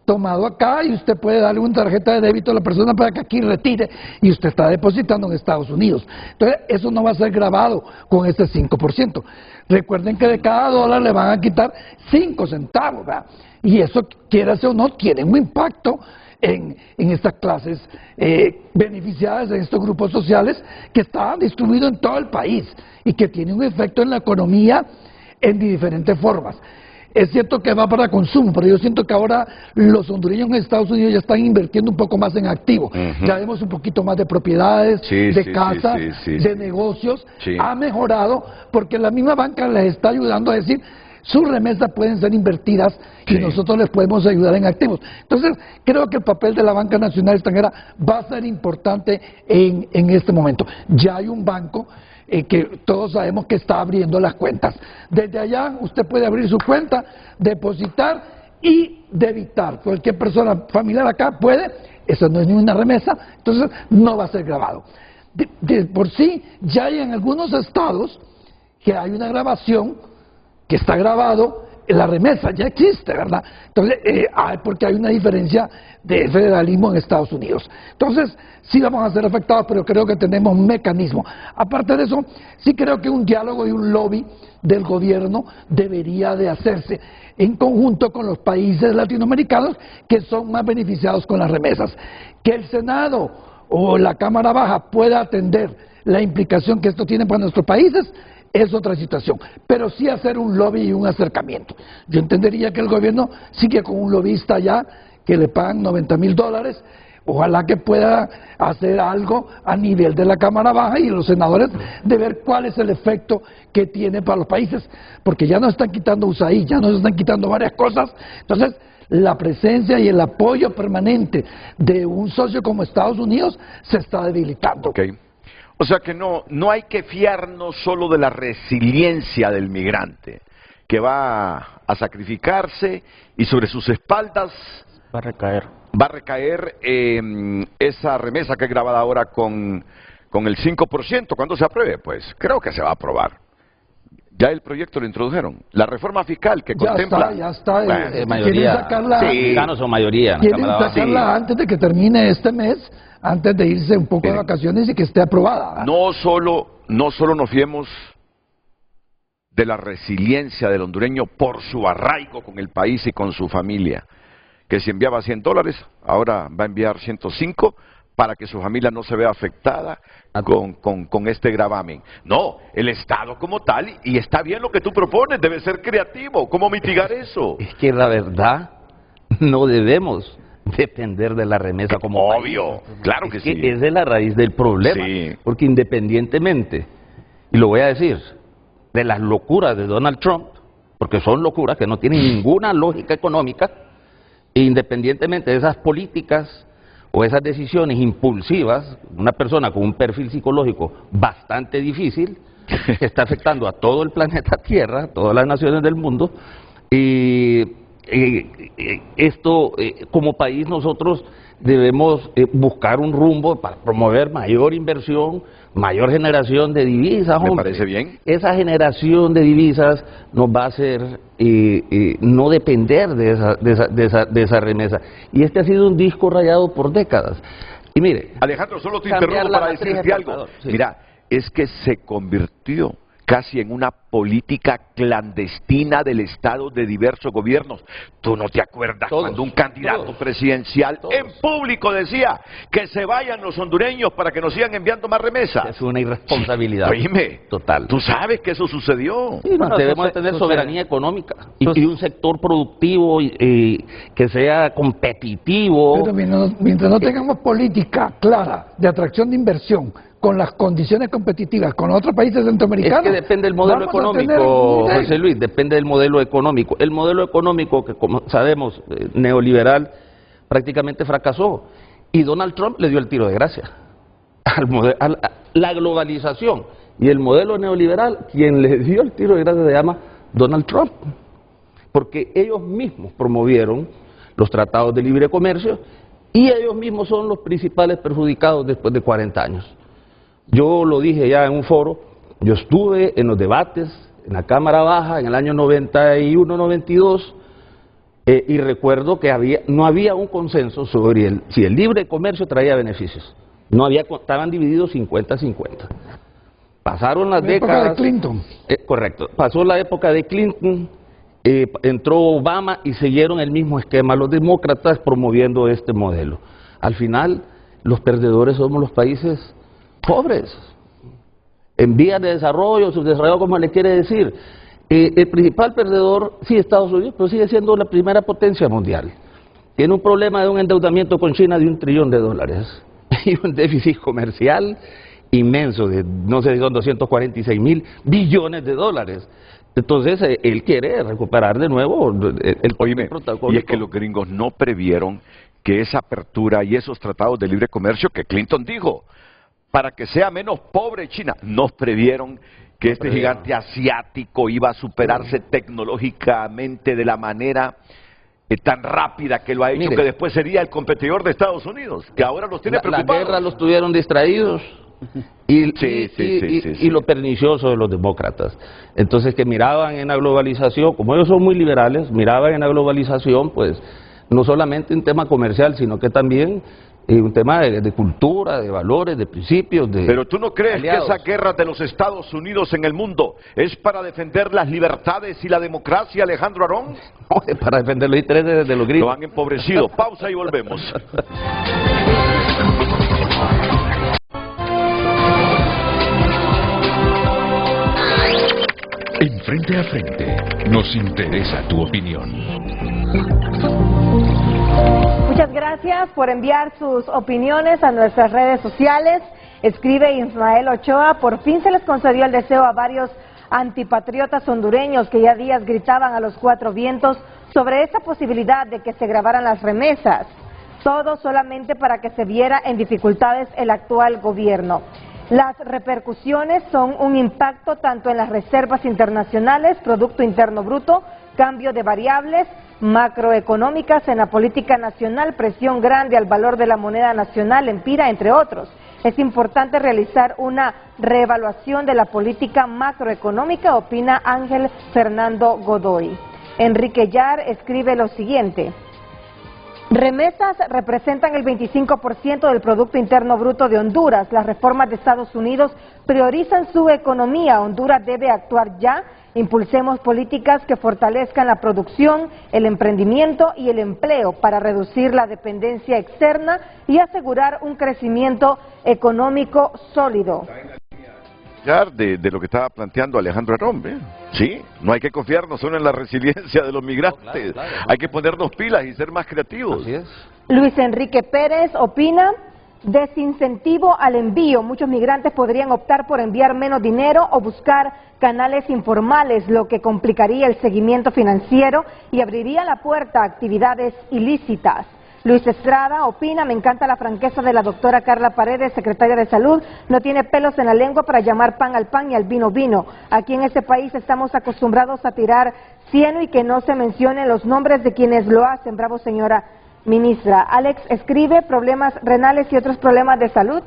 tomado acá, y usted puede darle una tarjeta de débito a la persona para que aquí retire, y usted está depositando en Estados Unidos. Entonces, eso no va a ser grabado con este 5%. Recuerden que de cada dólar le van a quitar 5 centavos, ¿verdad? Y eso, quieras o no, tiene un impacto en estas clases beneficiadas, en estos grupos sociales que están distribuidos en todo el país y que tienen un efecto en la economía en diferentes formas. Es cierto que va para consumo, pero yo siento que ahora los hondureños en Estados Unidos ya están invirtiendo un poco más en activos. Ya vemos un poquito más de propiedades, de casas, de negocios. Ha mejorado porque la misma banca les está ayudando a decir: sus remesas pueden ser invertidas y nosotros les podemos ayudar en activos. Entonces, creo que el papel de la Banca Nacional Extranjera va a ser importante en este momento. Ya hay un banco que todos sabemos que está abriendo las cuentas. Desde allá usted puede abrir su cuenta, depositar y debitar. Cualquier persona familiar acá puede, eso no es ni una remesa, entonces no va a ser grabado. De por sí, ya hay en algunos estados que hay una grabación que está grabado la remesa ya existe, ¿verdad? Entonces, porque hay una diferencia de federalismo en Estados Unidos. Entonces, sí vamos a ser afectados, pero creo que tenemos un mecanismo. Aparte de eso, sí creo que un diálogo y un lobby del gobierno debería de hacerse en conjunto con los países latinoamericanos que son más beneficiados con las remesas. Que el Senado o la Cámara Baja pueda atender la implicación que esto tiene para nuestros países es otra situación, pero sí hacer un lobby y un acercamiento. Yo entendería que el gobierno sigue con un lobista ya que le pagan $90,000, ojalá que pueda hacer algo a nivel de la Cámara Baja y los senadores de ver cuál es el efecto que tiene para los países, porque ya nos están quitando USAID, ya nos están quitando varias cosas. Entonces, la presencia y el apoyo permanente de un socio como Estados Unidos se está debilitando. Okay. O sea que no hay que fiarnos solo de la resiliencia del migrante, que va a sacrificarse y sobre sus espaldas va a recaer esa remesa que es grabada ahora con el 5%. ¿Cuándo se apruebe? Pues creo que se va a aprobar. Ya el proyecto lo introdujeron. La reforma fiscal que contempla... Ya está. Bueno, mayoría. Quieren sacarla, sí, son mayoría. Quieren sacarla antes de que termine este mes, antes de irse un poco de vacaciones y que esté aprobada. No solo nos fiemos de la resiliencia del hondureño por su arraigo con el país y con su familia, que si enviaba $100, ahora va a enviar 105 para que su familia no se vea afectada con este gravamen. No, el Estado como tal, y está bien lo que tú propones, debe ser creativo. ¿Cómo mitigar eso? Es que la verdad, no debemos depender de la remesa como obvio, país. Claro que sí. Es de la raíz del problema, sí. Porque independientemente, y lo voy a decir, de las locuras de Donald Trump, porque son locuras que no tienen ninguna lógica económica, e independientemente de esas políticas o esas decisiones impulsivas, una persona con un perfil psicológico bastante difícil, que está afectando a todo el planeta Tierra, a todas las naciones del mundo, y esto, como país, nosotros debemos buscar un rumbo para promover mayor inversión, mayor generación de divisas. Me parece bien. Esa generación de divisas nos va a hacer no depender de esa remesa. Y este ha sido un disco rayado por décadas. Y mire, Alejandro, solo te interrumpo para decirte algo. Sí. Mira, es que se convirtió casi en una política clandestina del Estado de diversos gobiernos. ¿Tú no te acuerdas cuando un candidato presidencial en público decía que se vayan los hondureños para que nos sigan enviando más remesas? Es una irresponsabilidad. Oíme, total. Tú sabes que eso sucedió. Sí, debemos tener soberanía económica y un sector productivo que sea competitivo. Pero mientras no tengamos política clara de atracción de inversión, con las condiciones competitivas con otros países centroamericanos. Es que depende del modelo económico, José Luis, depende del modelo económico. El modelo económico que, como sabemos, neoliberal, prácticamente fracasó. Y Donald Trump le dio el tiro de gracia a la globalización. Y el modelo neoliberal, quien le dio el tiro de gracia se llama Donald Trump. Porque ellos mismos promovieron los tratados de libre comercio y ellos mismos son los principales perjudicados después de 40 años. Yo lo dije ya en un foro, yo estuve en los debates en la Cámara Baja en el año 91-92 y recuerdo que no había un consenso sobre si el libre comercio traía beneficios. No había, estaban divididos 50-50. Pasaron las décadas... La época de Clinton. Correcto. Pasó la época de Clinton, entró Obama y siguieron el mismo esquema, los demócratas promoviendo este modelo. Al final, los perdedores somos los países pobres, en vías de desarrollo, subdesarrollado, como le quiere decir. El principal perdedor, sí, Estados Unidos, pero sigue siendo la primera potencia mundial. Tiene un problema de un endeudamiento con China de $1 trillón y un déficit comercial inmenso de, no sé si son 246.000 billones de dólares. Entonces, él quiere recuperar de nuevo el protagónico. Y es que los gringos no previeron que esa apertura y esos tratados de libre comercio que Clinton dijo, para que sea menos pobre China, nos previeron que este gigante asiático iba a superarse tecnológicamente de la manera tan rápida que lo ha hecho. Mire, que después sería el competidor de Estados Unidos, que ahora los tiene preocupados. La guerra los tuvieron distraídos, y lo pernicioso de los demócratas. Entonces, que miraban en la globalización, como ellos son muy liberales, miraban en la globalización, pues, no solamente un tema comercial, sino que también un tema de cultura, de valores, de principios. Pero ¿tú no crees que esa guerra de los Estados Unidos en el mundo es para defender las libertades y la democracia, Alejandro Arón? No, es para defender los intereses de los gringos. Lo han empobrecido. Pausa y volvemos. En Frente a Frente, nos interesa tu opinión. Muchas gracias por enviar sus opiniones a nuestras redes sociales. Escribe Ismael Ochoa: por fin se les concedió el deseo a varios antipatriotas hondureños que ya días gritaban a los cuatro vientos sobre esa posibilidad de que se grabaran las remesas. Todo solamente para que se viera en dificultades el actual gobierno. Las repercusiones son un impacto tanto en las reservas internacionales, Producto Interno Bruto, cambio de variables macroeconómicas en la política nacional, presión grande al valor de la moneda nacional, empira, entre otros. Es importante realizar una reevaluación de la política macroeconómica, opina Ángel Fernando Godoy. Enrique Yar escribe lo siguiente: remesas representan el 25% del Producto Interno Bruto de Honduras. Las reformas de Estados Unidos priorizan su economía. Honduras debe actuar ya. Impulsemos políticas que fortalezcan la producción, el emprendimiento y el empleo para reducir la dependencia externa y asegurar un crecimiento económico sólido. De lo que estaba planteando Alejandro Arón, ¿eh? Sí, no hay que confiarnos solo en la resiliencia de los migrantes, claro. Hay que ponernos pilas y ser más creativos. Así es. Luis Enrique Pérez opina: desincentivo al envío. Muchos migrantes podrían optar por enviar menos dinero o buscar canales informales, lo que complicaría el seguimiento financiero y abriría la puerta a actividades ilícitas. Luis Estrada opina: me encanta la franqueza de la doctora Carla Paredes, secretaria de Salud. No tiene pelos en la lengua para llamar pan al pan y al vino vino. Aquí en este país estamos acostumbrados a tirar cieno y que no se mencionen los nombres de quienes lo hacen. Bravo, señora ministra. Alex escribe: problemas renales y otros problemas de salud.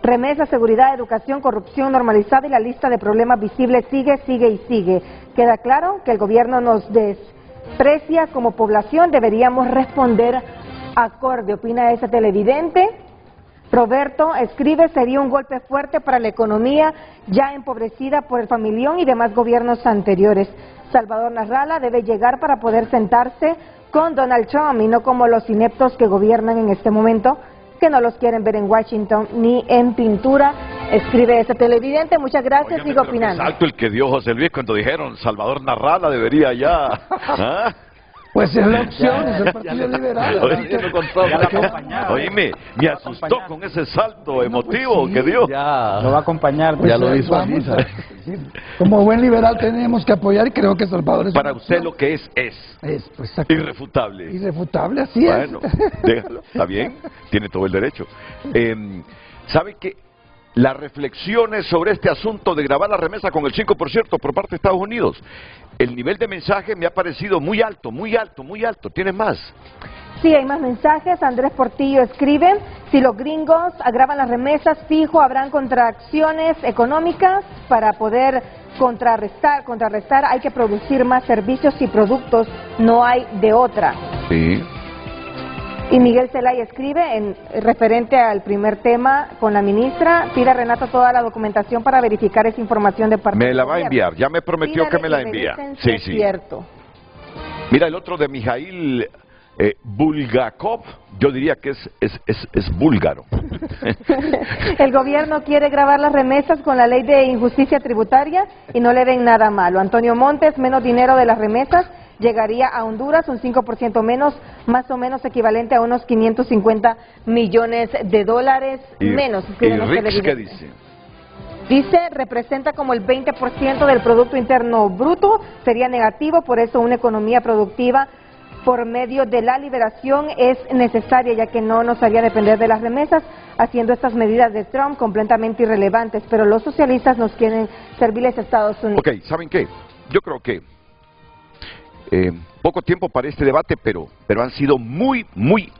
Remesa, seguridad, educación, corrupción normalizada y la lista de problemas visibles sigue, sigue y sigue. Queda claro que el gobierno nos desprecia como población. Deberíamos responder acorde, opina ese televidente. Roberto escribe: sería un golpe fuerte para la economía ya empobrecida por el familión y demás gobiernos anteriores. Salvador Narrala: debe llegar para poder sentarse con Donald Trump y no como los ineptos que gobiernan en este momento, que no los quieren ver en Washington ni en pintura. Escribe ese televidente. Muchas gracias. Sigo opinando. Salto el que dio José Luis cuando dijeron Salvador Narrala debería ya. ¿Ah? Pues es la opción, es el Partido Liberal. Oíme, me asustó con ese salto emotivo que dio. Ya lo va a acompañar. Ya lo visualiza. Como buen liberal tenemos que apoyar y creo que Salvador es... Para usted lo que es pues, irrefutable. Irrefutable, así es. Bueno, déjalo, está bien, tiene todo el derecho. ¿Sabe qué? Las reflexiones sobre este asunto de grabar la remesa con el 5% por parte de Estados Unidos, el nivel de mensaje me ha parecido muy alto, muy alto, muy alto. ¿Tienes más? Sí, hay más mensajes. Andrés Portillo escribe: si los gringos agravan las remesas, fijo, habrán contracciones económicas. Para poder contrarrestar, hay que producir más servicios y productos, no hay de otra. Sí. Y Miguel Zelay escribe, en referente al primer tema con la ministra: pide a Renato toda la documentación para verificar esa información de parte Me la va a enviar, ya me prometió que me la envía. Sí, sí. Cierto. Mira, el otro de Mijail Bulgakov, yo diría que es búlgaro. El gobierno quiere grabar las remesas con la ley de injusticia tributaria y no le ven nada malo. Antonio Montes: menos dinero de las remesas llegaría a Honduras, un 5% menos, más o menos equivalente a unos 550 millones de dólares menos. ¿Y Rix qué dice? Dice: representa como el 20% del Producto Interno Bruto, sería negativo, por eso una economía productiva por medio de la liberación es necesaria, ya que no nos haría depender de las remesas, haciendo estas medidas de Trump completamente irrelevantes, pero los socialistas nos quieren servirles a Estados Unidos. Ok, ¿saben qué? Yo creo que poco tiempo para este debate, pero han sido muy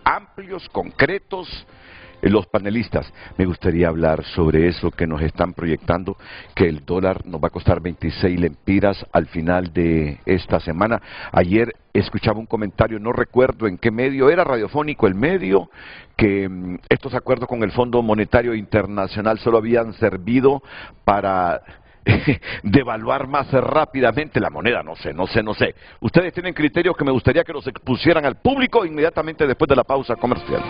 amplios, concretos, los panelistas. Me gustaría hablar sobre eso que nos están proyectando, que el dólar nos va a costar 26 lempiras al final de esta semana. Ayer escuchaba un comentario, no recuerdo en qué medio, era radiofónico el medio, que estos acuerdos con el Fondo Monetario Internacional solo habían servido para devaluar más rápidamente la moneda, no sé. Ustedes tienen criterios que me gustaría que los expusieran al público inmediatamente después de la pausa comercial.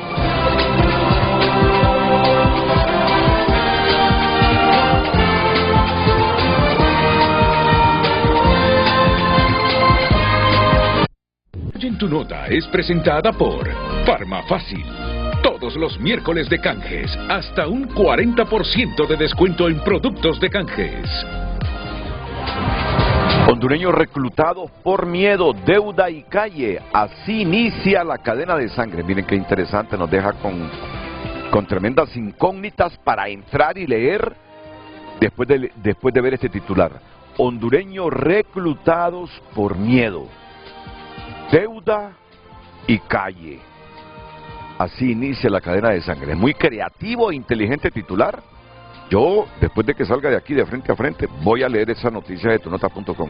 En tu nota es presentada por Farmafácil. Todos los miércoles de canjes, hasta un 40% de descuento en productos de canjes. Hondureños reclutados por miedo, deuda y calle. Así inicia la cadena de sangre. Miren qué interesante, nos deja con tremendas incógnitas para entrar y leer después de ver este titular. Hondureños reclutados por miedo, deuda y calle. Así inicia la cadena de sangre. Muy creativo e inteligente titular. Yo, después de que salga de aquí de frente a frente, voy a leer esa noticia de tunota.com.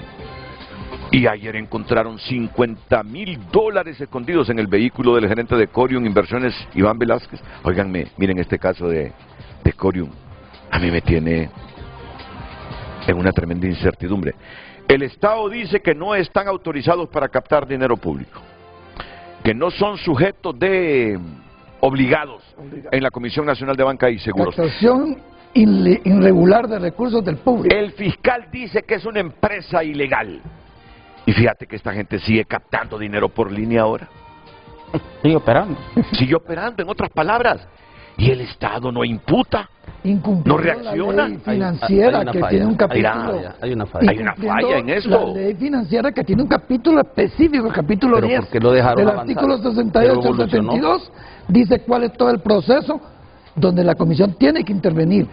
Y ayer encontraron $50,000 escondidos en el vehículo del gerente de Corium Inversiones, Iván Velázquez. Óiganme, miren este caso de Corium. A mí me tiene en una tremenda incertidumbre. El Estado dice que no están autorizados para captar dinero público, que no son sujetos de obligados en la Comisión Nacional de Banca y Seguros. Captación irregular de recursos del público. El fiscal dice que es una empresa ilegal. Y fíjate que esta gente sigue captando dinero por línea ahora. Sigue operando. Sigue operando, en otras palabras. Y el Estado no imputa, no reacciona. La ley financiera que tiene un capítulo. Hay una falla. Hay una falla en esto. La ley financiera que tiene un capítulo específico, el capítulo 10 porque lo dejaron del avanzar. artículo 68 al 72, dice cuál es todo el proceso donde la comisión tiene que intervenir,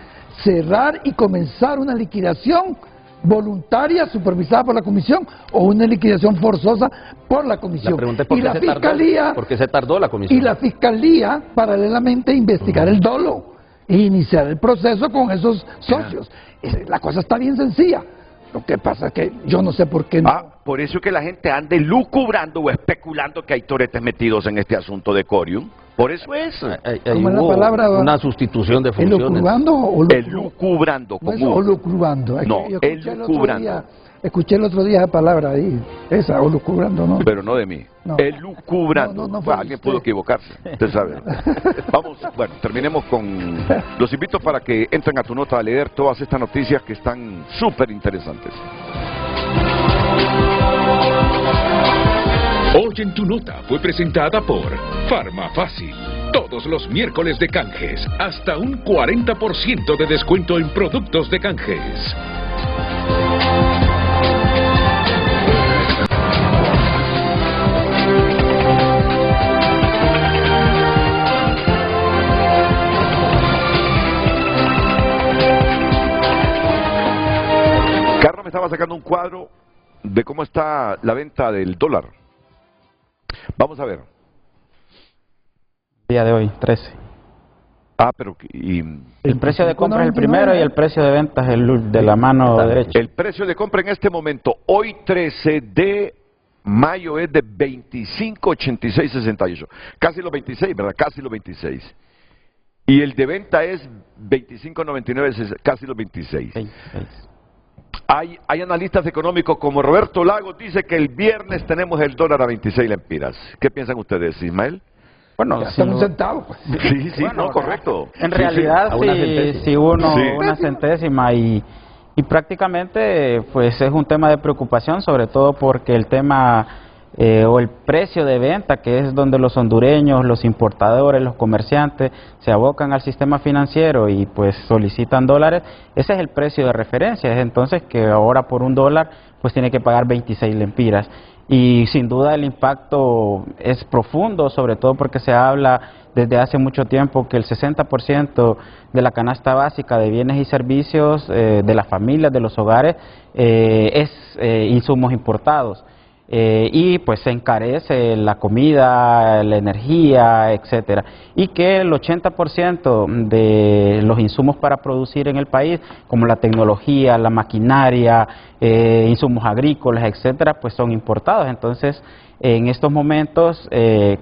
cerrar y comenzar una liquidación voluntaria supervisada por la comisión o una liquidación forzosa por la comisión. La pregunta es ¿por qué se fiscalía, ¿por qué se tardó la comisión? Y la fiscalía paralelamente investigar el dolo e iniciar el proceso con esos socios. La cosa está bien sencilla. Lo que pasa es que yo no sé por qué no. Por eso que la gente ande lucubrando o especulando que hay toretes metidos en este asunto de Corium. Por eso es. ¿Cómo es la palabra? Una sustitución de funciones. ¿Elucubrando o elucubrando? No es olucubrando. No, elucubrando. Escuché el otro día esa palabra ahí, esa, olucubrando, ¿no? Pero no de mí. No. Elucubrando. No alguien pudo equivocarse, usted sabe. Vamos, bueno, terminemos con... Los invito para que entren a tu nota a leer todas estas noticias que están súper interesantes. Hoy en tu nota fue presentada por Farmafácil. Todos los miércoles de canjes, hasta un 40% de descuento en productos de canjes. Carlos me estaba sacando un cuadro de cómo está la venta del dólar. Vamos a ver. Día de hoy, 13. Pero... el precio de compra es el primero y el precio de venta es el de la mano derecha. El precio de compra en este momento, hoy 13 de mayo, es de 25.8668. Casi los 26, ¿verdad? Casi los 26. Y el de venta es 25.99, casi los 26. Hay analistas económicos como Roberto Lagos, dice que el viernes tenemos el dólar a 26 lempiras. ¿Qué piensan ustedes, Ismael? Bueno, hasta un centavo. Sí, bueno, no, correcto. En realidad, sí, una centésima y prácticamente pues es un tema de preocupación, sobre todo porque el tema o el precio de venta, que es donde los hondureños, los importadores, los comerciantes se abocan al sistema financiero y pues solicitan dólares, ese es el precio de referencia. Es entonces que ahora por $1 pues tiene que pagar 26 lempiras. Y sin duda el impacto es profundo, sobre todo porque se habla desde hace mucho tiempo que el 60% de la canasta básica de bienes y servicios de las familias, de los hogares, es insumos importados. y pues se encarece la comida, la energía, etcétera, y que el 80% de los insumos para producir en el país, como la tecnología, la maquinaria, insumos agrícolas, etcétera, pues son importados. Entonces, en estos momentos,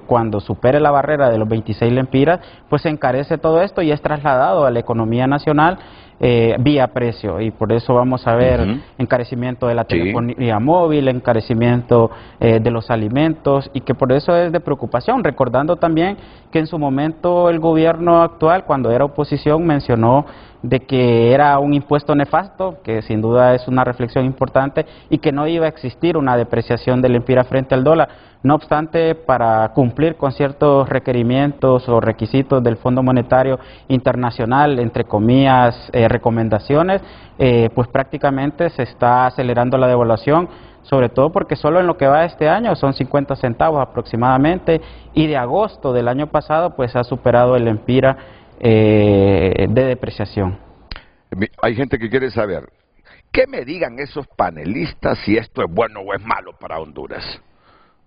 cuando supere la barrera de los 26 lempiras, pues se encarece todo esto y es trasladado a la economía nacional vía precio, y por eso vamos a ver encarecimiento de la telefonía móvil, encarecimiento de los alimentos, y que por eso es de preocupación, recordando también que en su momento el gobierno actual, cuando era oposición, mencionó de que era un impuesto nefasto, que sin duda es una reflexión importante, y que no iba a existir una depreciación del lempira frente al dólar. No obstante, para cumplir con ciertos requerimientos o requisitos del Fondo Monetario Internacional, entre comillas, recomendaciones, pues prácticamente se está acelerando la devaluación, sobre todo porque solo en lo que va de este año son 50 centavos aproximadamente, y de agosto del año pasado pues ha superado el lempira de depreciación. Hay gente que quiere saber, ¿qué me digan esos panelistas si esto es bueno o es malo para Honduras?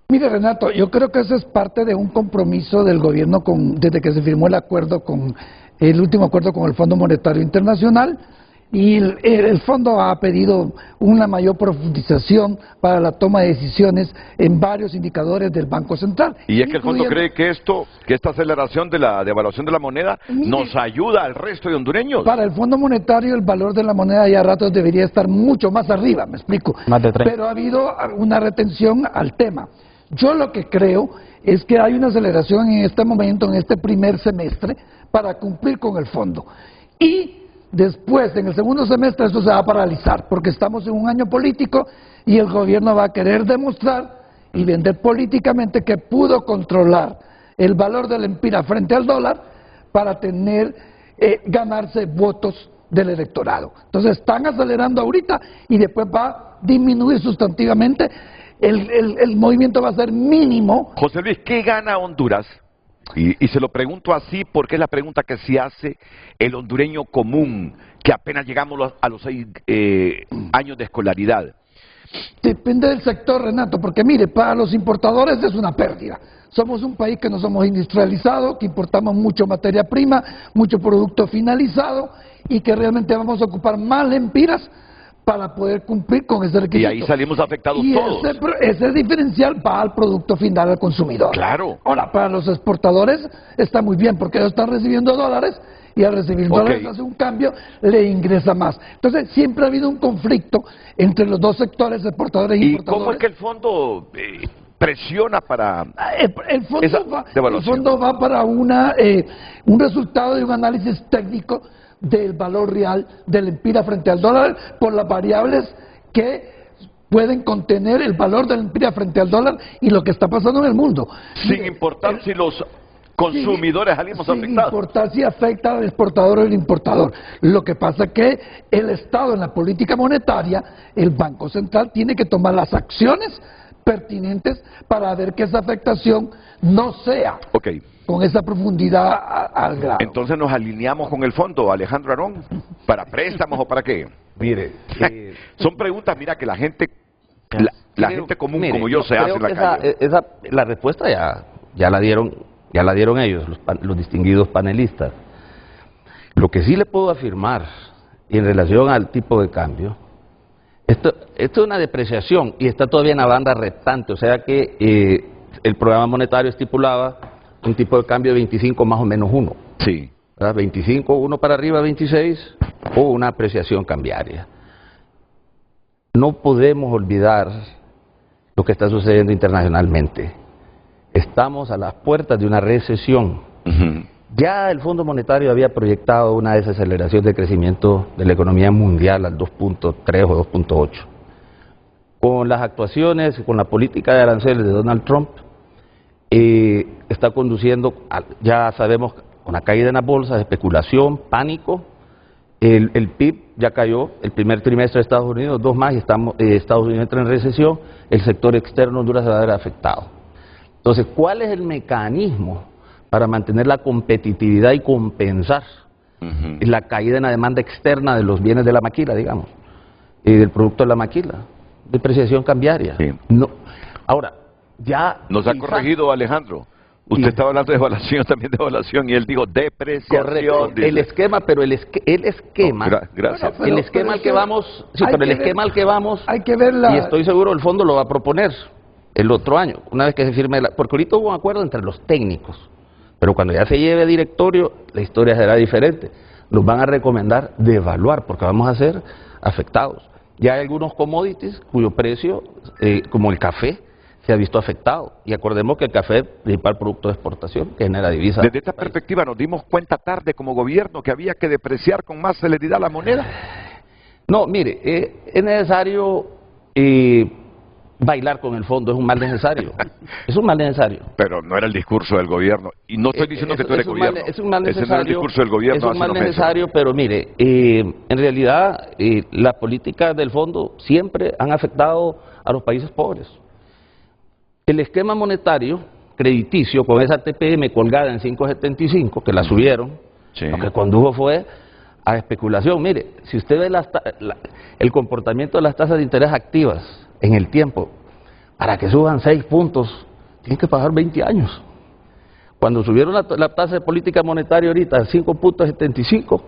Mire, Renato, yo creo que eso es parte de un compromiso del gobierno desde que se firmó el último acuerdo con el Fondo Monetario Internacional, y el fondo ha pedido una mayor profundización para la toma de decisiones en varios indicadores del Banco Central. Y es que el fondo cree que esta aceleración de la devaluación de la moneda nos ayuda al resto de hondureños. Para el Fondo Monetario el valor de la moneda ya a ratos debería estar mucho más arriba, me explico. Más de 30. Pero ha habido una retención al tema. Yo lo que creo es que hay una aceleración en este momento, en este primer semestre, para cumplir con el fondo. Y después, en el segundo semestre, eso se va a paralizar, porque estamos en un año político y el gobierno va a querer demostrar y vender políticamente que pudo controlar el valor del lempira frente al dólar para ganarse votos del electorado. Entonces están acelerando ahorita y después va a disminuir sustantivamente. El movimiento va a ser mínimo. José Luis, ¿qué gana Honduras? Y se lo pregunto así porque es la pregunta que se hace el hondureño común, que apenas llegamos a los 6 años de escolaridad. Depende del sector, Renato, porque mire, para los importadores es una pérdida. Somos un país que no somos industrializados, que importamos mucho materia prima, mucho producto finalizado, y que realmente vamos a ocupar más lempiras para poder cumplir con ese requisito. Y ahí salimos afectados todos. Ese diferencial va al producto final al consumidor. Claro. Ahora, para los exportadores está muy bien, porque ellos están recibiendo dólares, y al recibir dólares hace un cambio, le ingresa más. Entonces, siempre ha habido un conflicto entre los dos sectores, exportadores e importadores. ¿Y cómo es que el fondo presiona para el fondo va para un resultado de un análisis técnico del valor real del lempira frente al dólar por las variables que pueden contener el valor del lempira frente al dólar y lo que está pasando en el mundo. Sin importar si los consumidores salimos afectados. Sin importar si afecta al exportador o al importador. Lo que pasa es que el Estado en la política monetaria, el Banco Central, tiene que tomar las acciones pertinentes para ver que esa afectación no sea con esa profundidad al grado. Entonces nos alineamos con el fondo, Alejandro Arón, ¿para préstamos o para qué? Mire, son preguntas, mira, que la gente común, mire, como yo se hace en la calle. La respuesta ya la dieron ellos, los distinguidos panelistas. Lo que sí le puedo afirmar, y en relación al tipo de cambio, esto es una depreciación y está todavía en la banda restante, o sea que el programa monetario estipulaba un tipo de cambio de 25 más o menos 1. Sí. ¿Verdad? 25, 1 para arriba, 26, o una apreciación cambiaria. No podemos olvidar lo que está sucediendo internacionalmente. Estamos a las puertas de una recesión. Ya el Fondo Monetario había proyectado una desaceleración de crecimiento de la economía mundial al 2.3 o 2.8. Con las actuaciones, con la política de aranceles de Donald Trump, está conduciendo, ya sabemos, con la caída en las bolsas, especulación, pánico. El PIB ya cayó el primer trimestre de Estados Unidos, 2 más, y Estados Unidos entra en recesión, el sector externo de Honduras se va a ver afectado. Entonces, ¿cuál es el mecanismo para mantener la competitividad y compensar la caída en la demanda externa de los bienes de la maquila, digamos, y del producto de la maquila? Depreciación cambiaria. Sí. No, Ahora, ya... Nos ha corregido Alejandro. Usted estaba hablando de evaluación, también de evaluación, y él dijo depreciación. Correcto. El esquema, pero el esquema... No, gracias. Bueno, el esquema al que vamos... Sí, pero el esquema al que vamos... Hay que verla. Y estoy seguro el fondo lo va a proponer el otro año, una vez que se firme... porque ahorita hubo un acuerdo entre los técnicos, pero cuando ya se lleve a directorio, la historia será diferente. Nos van a recomendar devaluar, porque vamos a ser afectados. Ya hay algunos commodities cuyo precio, como el café, se ha visto afectado. Y acordemos que el café es el principal producto de exportación que genera divisa. Desde esta perspectiva, ¿nos dimos cuenta tarde como gobierno que había que depreciar con más celeridad la moneda? No, mire, es necesario bailar con el fondo, es un mal necesario. Es un mal necesario. Pero no era el discurso del gobierno. Y no estoy diciendo que tú eres gobierno. Es un mal necesario. Ese no era el discurso del gobierno. Es un mal necesario, pero mire, en realidad las políticas del fondo siempre han afectado a los países pobres. El esquema monetario crediticio con esa TPM colgada en 5.75, que la subieron, lo que condujo fue a especulación. Mire, si usted ve el comportamiento de las tasas de interés activas en el tiempo, para que suban 6 puntos, tienen que pasar 20 años. Cuando subieron la tasa de política monetaria ahorita a 5.75,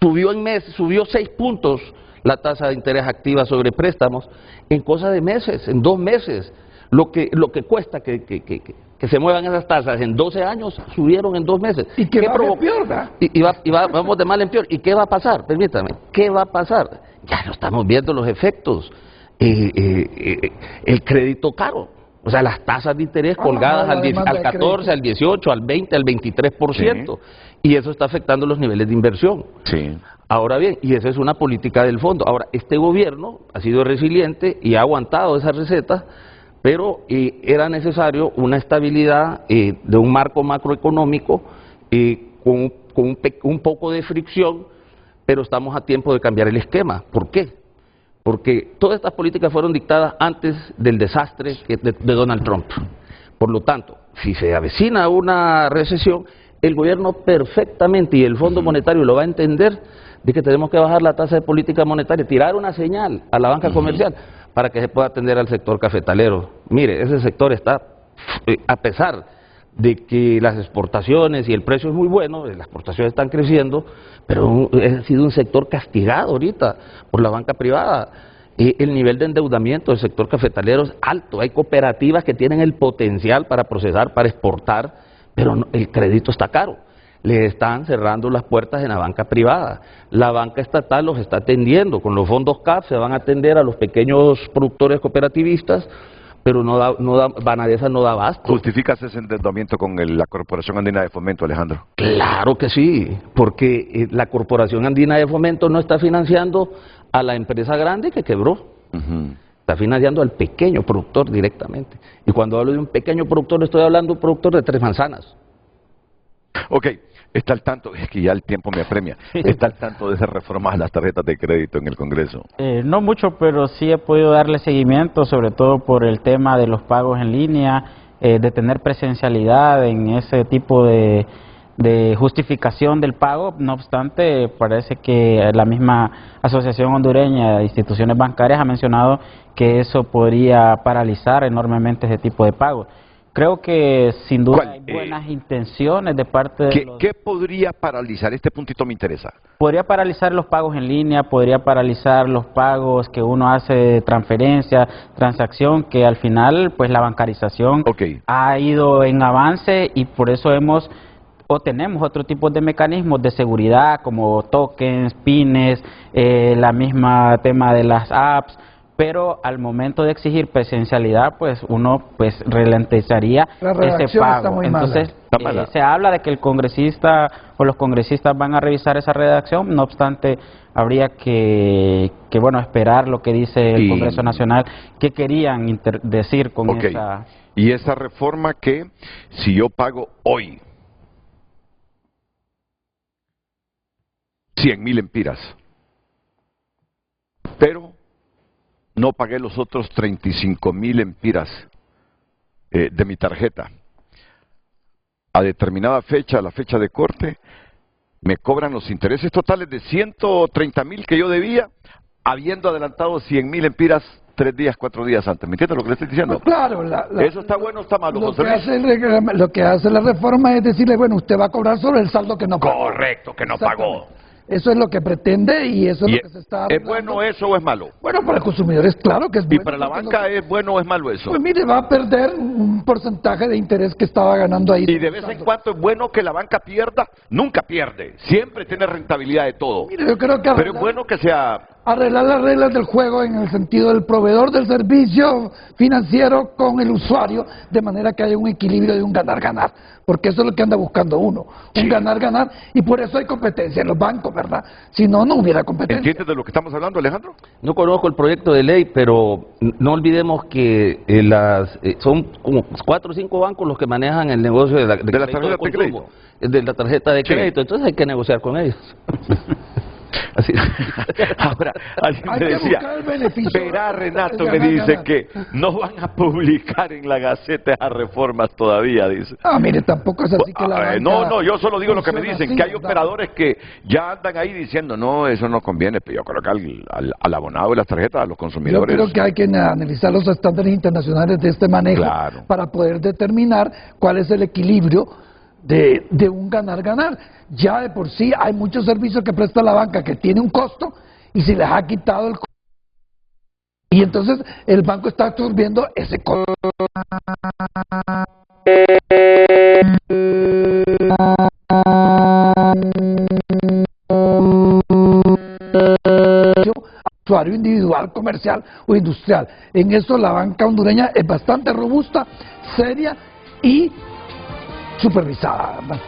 subió 6 puntos la tasa de interés activa sobre préstamos en cosa de meses, en 2 meses. Lo que cuesta que se muevan esas tasas en 12 años, subieron en 2 meses. ¿Y qué va de peor, ¿verdad? Vamos de mal en peor. ¿Y qué va a pasar? Permítame, ¿qué va a pasar? Ya lo estamos viendo los efectos. El crédito caro. O sea, las tasas de interés colgadas al 14, al 18, al 20, al 23%. Y eso está afectando los niveles de inversión. Ahora bien, y esa es una política del fondo. Ahora, este gobierno ha sido resiliente y ha aguantado esas recetas, pero era necesario una estabilidad de un marco macroeconómico con un poco de fricción, pero estamos a tiempo de cambiar el esquema. ¿Por qué? Porque todas estas políticas fueron dictadas antes del desastre de Donald Trump. Por lo tanto, si se avecina una recesión, el gobierno perfectamente y el Fondo Monetario lo va a entender de que tenemos que bajar la tasa de política monetaria, tirar una señal a la banca comercial para que se pueda atender al sector cafetalero. Mire, ese sector está, a pesar de que las exportaciones y el precio es muy bueno, las exportaciones están creciendo, pero ha sido un sector castigado ahorita por la banca privada. El nivel de endeudamiento del sector cafetalero es alto, hay cooperativas que tienen el potencial para procesar, para exportar, pero el crédito está caro. Le están cerrando las puertas en la banca privada. La banca estatal los está atendiendo. Con los fondos CAF se van a atender a los pequeños productores cooperativistas, pero Banadesa no da abasto. ¿Justificas ese endeudamiento con la Corporación Andina de Fomento, Alejandro? Claro que sí, porque la Corporación Andina de Fomento no está financiando a la empresa grande que quebró. Está financiando al pequeño productor directamente. Y cuando hablo de un pequeño productor, estoy hablando de un productor de 3 manzanas. Ok, está al tanto, es que ya el tiempo me apremia, está al tanto de esas reformas a las tarjetas de crédito en el Congreso. No mucho, pero sí he podido darle seguimiento, sobre todo por el tema de los pagos en línea, de tener presencialidad en ese tipo de justificación del pago. No obstante, parece que la misma Asociación Hondureña de Instituciones Bancarias ha mencionado que eso podría paralizar enormemente ese tipo de pagos. Creo que sin duda hay buenas intenciones de parte de ¿Qué podría paralizar? Este puntito me interesa. Podría paralizar los pagos en línea, podría paralizar los pagos que uno hace de transferencia, transacción, que al final pues la bancarización ha ido en avance y por eso tenemos otro tipo de mecanismos de seguridad como tokens, pines, la misma tema de las apps. Pero al momento de exigir presencialidad, pues uno ralentizaría ese pago. Entonces, se habla de que el congresista o los congresistas van a revisar esa redacción, no obstante, habría que esperar lo que dice el Congreso Nacional, qué querían decir con esa... Y esa reforma que, si yo pago hoy 100,000 empiras, pero no pagué los otros 35,000 empiras de mi tarjeta. A determinada fecha, a la fecha de corte, me cobran los intereses totales de 130,000 que yo debía, habiendo adelantado 100,000 empiras 3 días, 4 días antes. ¿Me entiendes lo que le estoy diciendo? Pues claro. ¿Eso está bueno o está malo, José Luis? Lo que hace la reforma es decirle, bueno, usted va a cobrar sobre el saldo que no pagó. Correcto, que no pagó. Eso es lo que pretende y eso es lo que se está hablando. ¿Es bueno eso o es malo? Bueno, para el consumidor es claro que es bueno. ¿Y para la banca es bueno o es malo eso? Pues mire, va a perder un porcentaje de interés que estaba ganando ahí. ¿Y de vez en cuando es bueno que la banca pierda? Nunca pierde, siempre tiene rentabilidad de todo. Mire, yo creo que pero es bueno que sea... Arreglar las reglas del juego en el sentido del proveedor del servicio financiero con el usuario, de manera que haya un equilibrio de un ganar-ganar, porque eso es lo que anda buscando uno, un ganar-ganar, y por eso hay competencia en los bancos, ¿verdad? Si no, no hubiera competencia. ¿Entiendes de lo que estamos hablando, Alejandro? No conozco el proyecto de ley, pero no olvidemos que son como 4 o 5 bancos los que manejan el negocio de la tarjeta de crédito. De la tarjeta de crédito, entonces hay que negociar con ellos. Así. Ahora, alguien me decía, verá, Renato me dice que no van a publicar en la Gaceta esas reformas todavía, dice. Ah, mire, tampoco es así que la banca no, yo solo digo lo que me dicen, así, que hay operadores que ya andan ahí diciendo, no, eso no conviene, pero yo creo que al abonado de las tarjetas, a los consumidores... Yo creo que hay que analizar los estándares internacionales de este manejo para poder determinar cuál es el equilibrio de un ganar-ganar. Ya de por sí hay muchos servicios que presta la banca que tiene un costo y se les ha quitado el costo. Y entonces el banco está absorbiendo ese costo. Usuario individual, comercial o industrial. En eso la banca hondureña es bastante robusta, seria y supervisada, ¿verdad?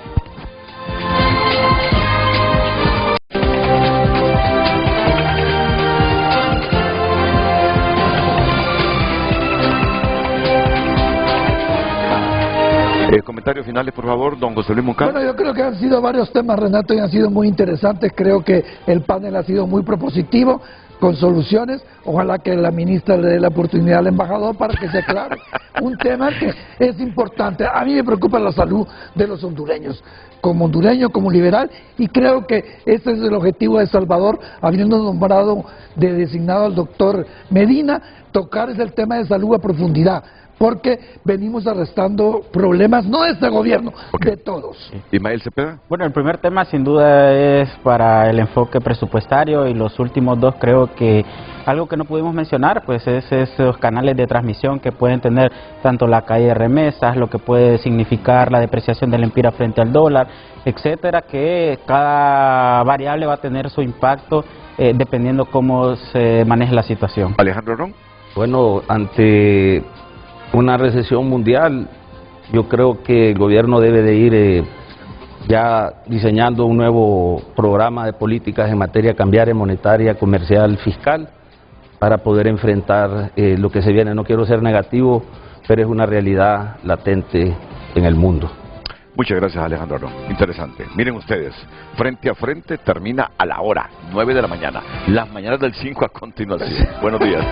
Comentarios finales, por favor, don José Luis Moncada. Bueno, yo creo que han sido varios temas, Renato, y han sido muy interesantes. Creo que el panel ha sido muy propositivo, con soluciones. Ojalá que la ministra le dé la oportunidad al embajador para que se aclare un tema que es importante. A mí me preocupa la salud de los hondureños, como hondureño, como liberal, y creo que ese es el objetivo de Salvador, habiendo nombrado designado al doctor Medina, tocar el tema de salud a profundidad, porque venimos arrastrando problemas, no de este gobierno, de todos. Ismael Cepeda. Bueno, el primer tema sin duda es para el enfoque presupuestario, y los últimos dos creo que algo que no pudimos mencionar pues es esos canales de transmisión que pueden tener tanto la caída de remesas, lo que puede significar la depreciación del empira frente al dólar, etcétera, que cada variable va a tener su impacto dependiendo cómo se maneje la situación. Alejandro Ron. Bueno, ante una recesión mundial, yo creo que el gobierno debe de ir ya diseñando un nuevo programa de políticas en materia cambiaria, monetaria, comercial, fiscal, para poder enfrentar lo que se viene. No quiero ser negativo, pero es una realidad latente en el mundo. Muchas gracias, Alejandro Arón. Interesante. Miren ustedes, Frente a Frente termina a la hora, 9 de la mañana. Las mañanas del 5 a continuación. Buenos días.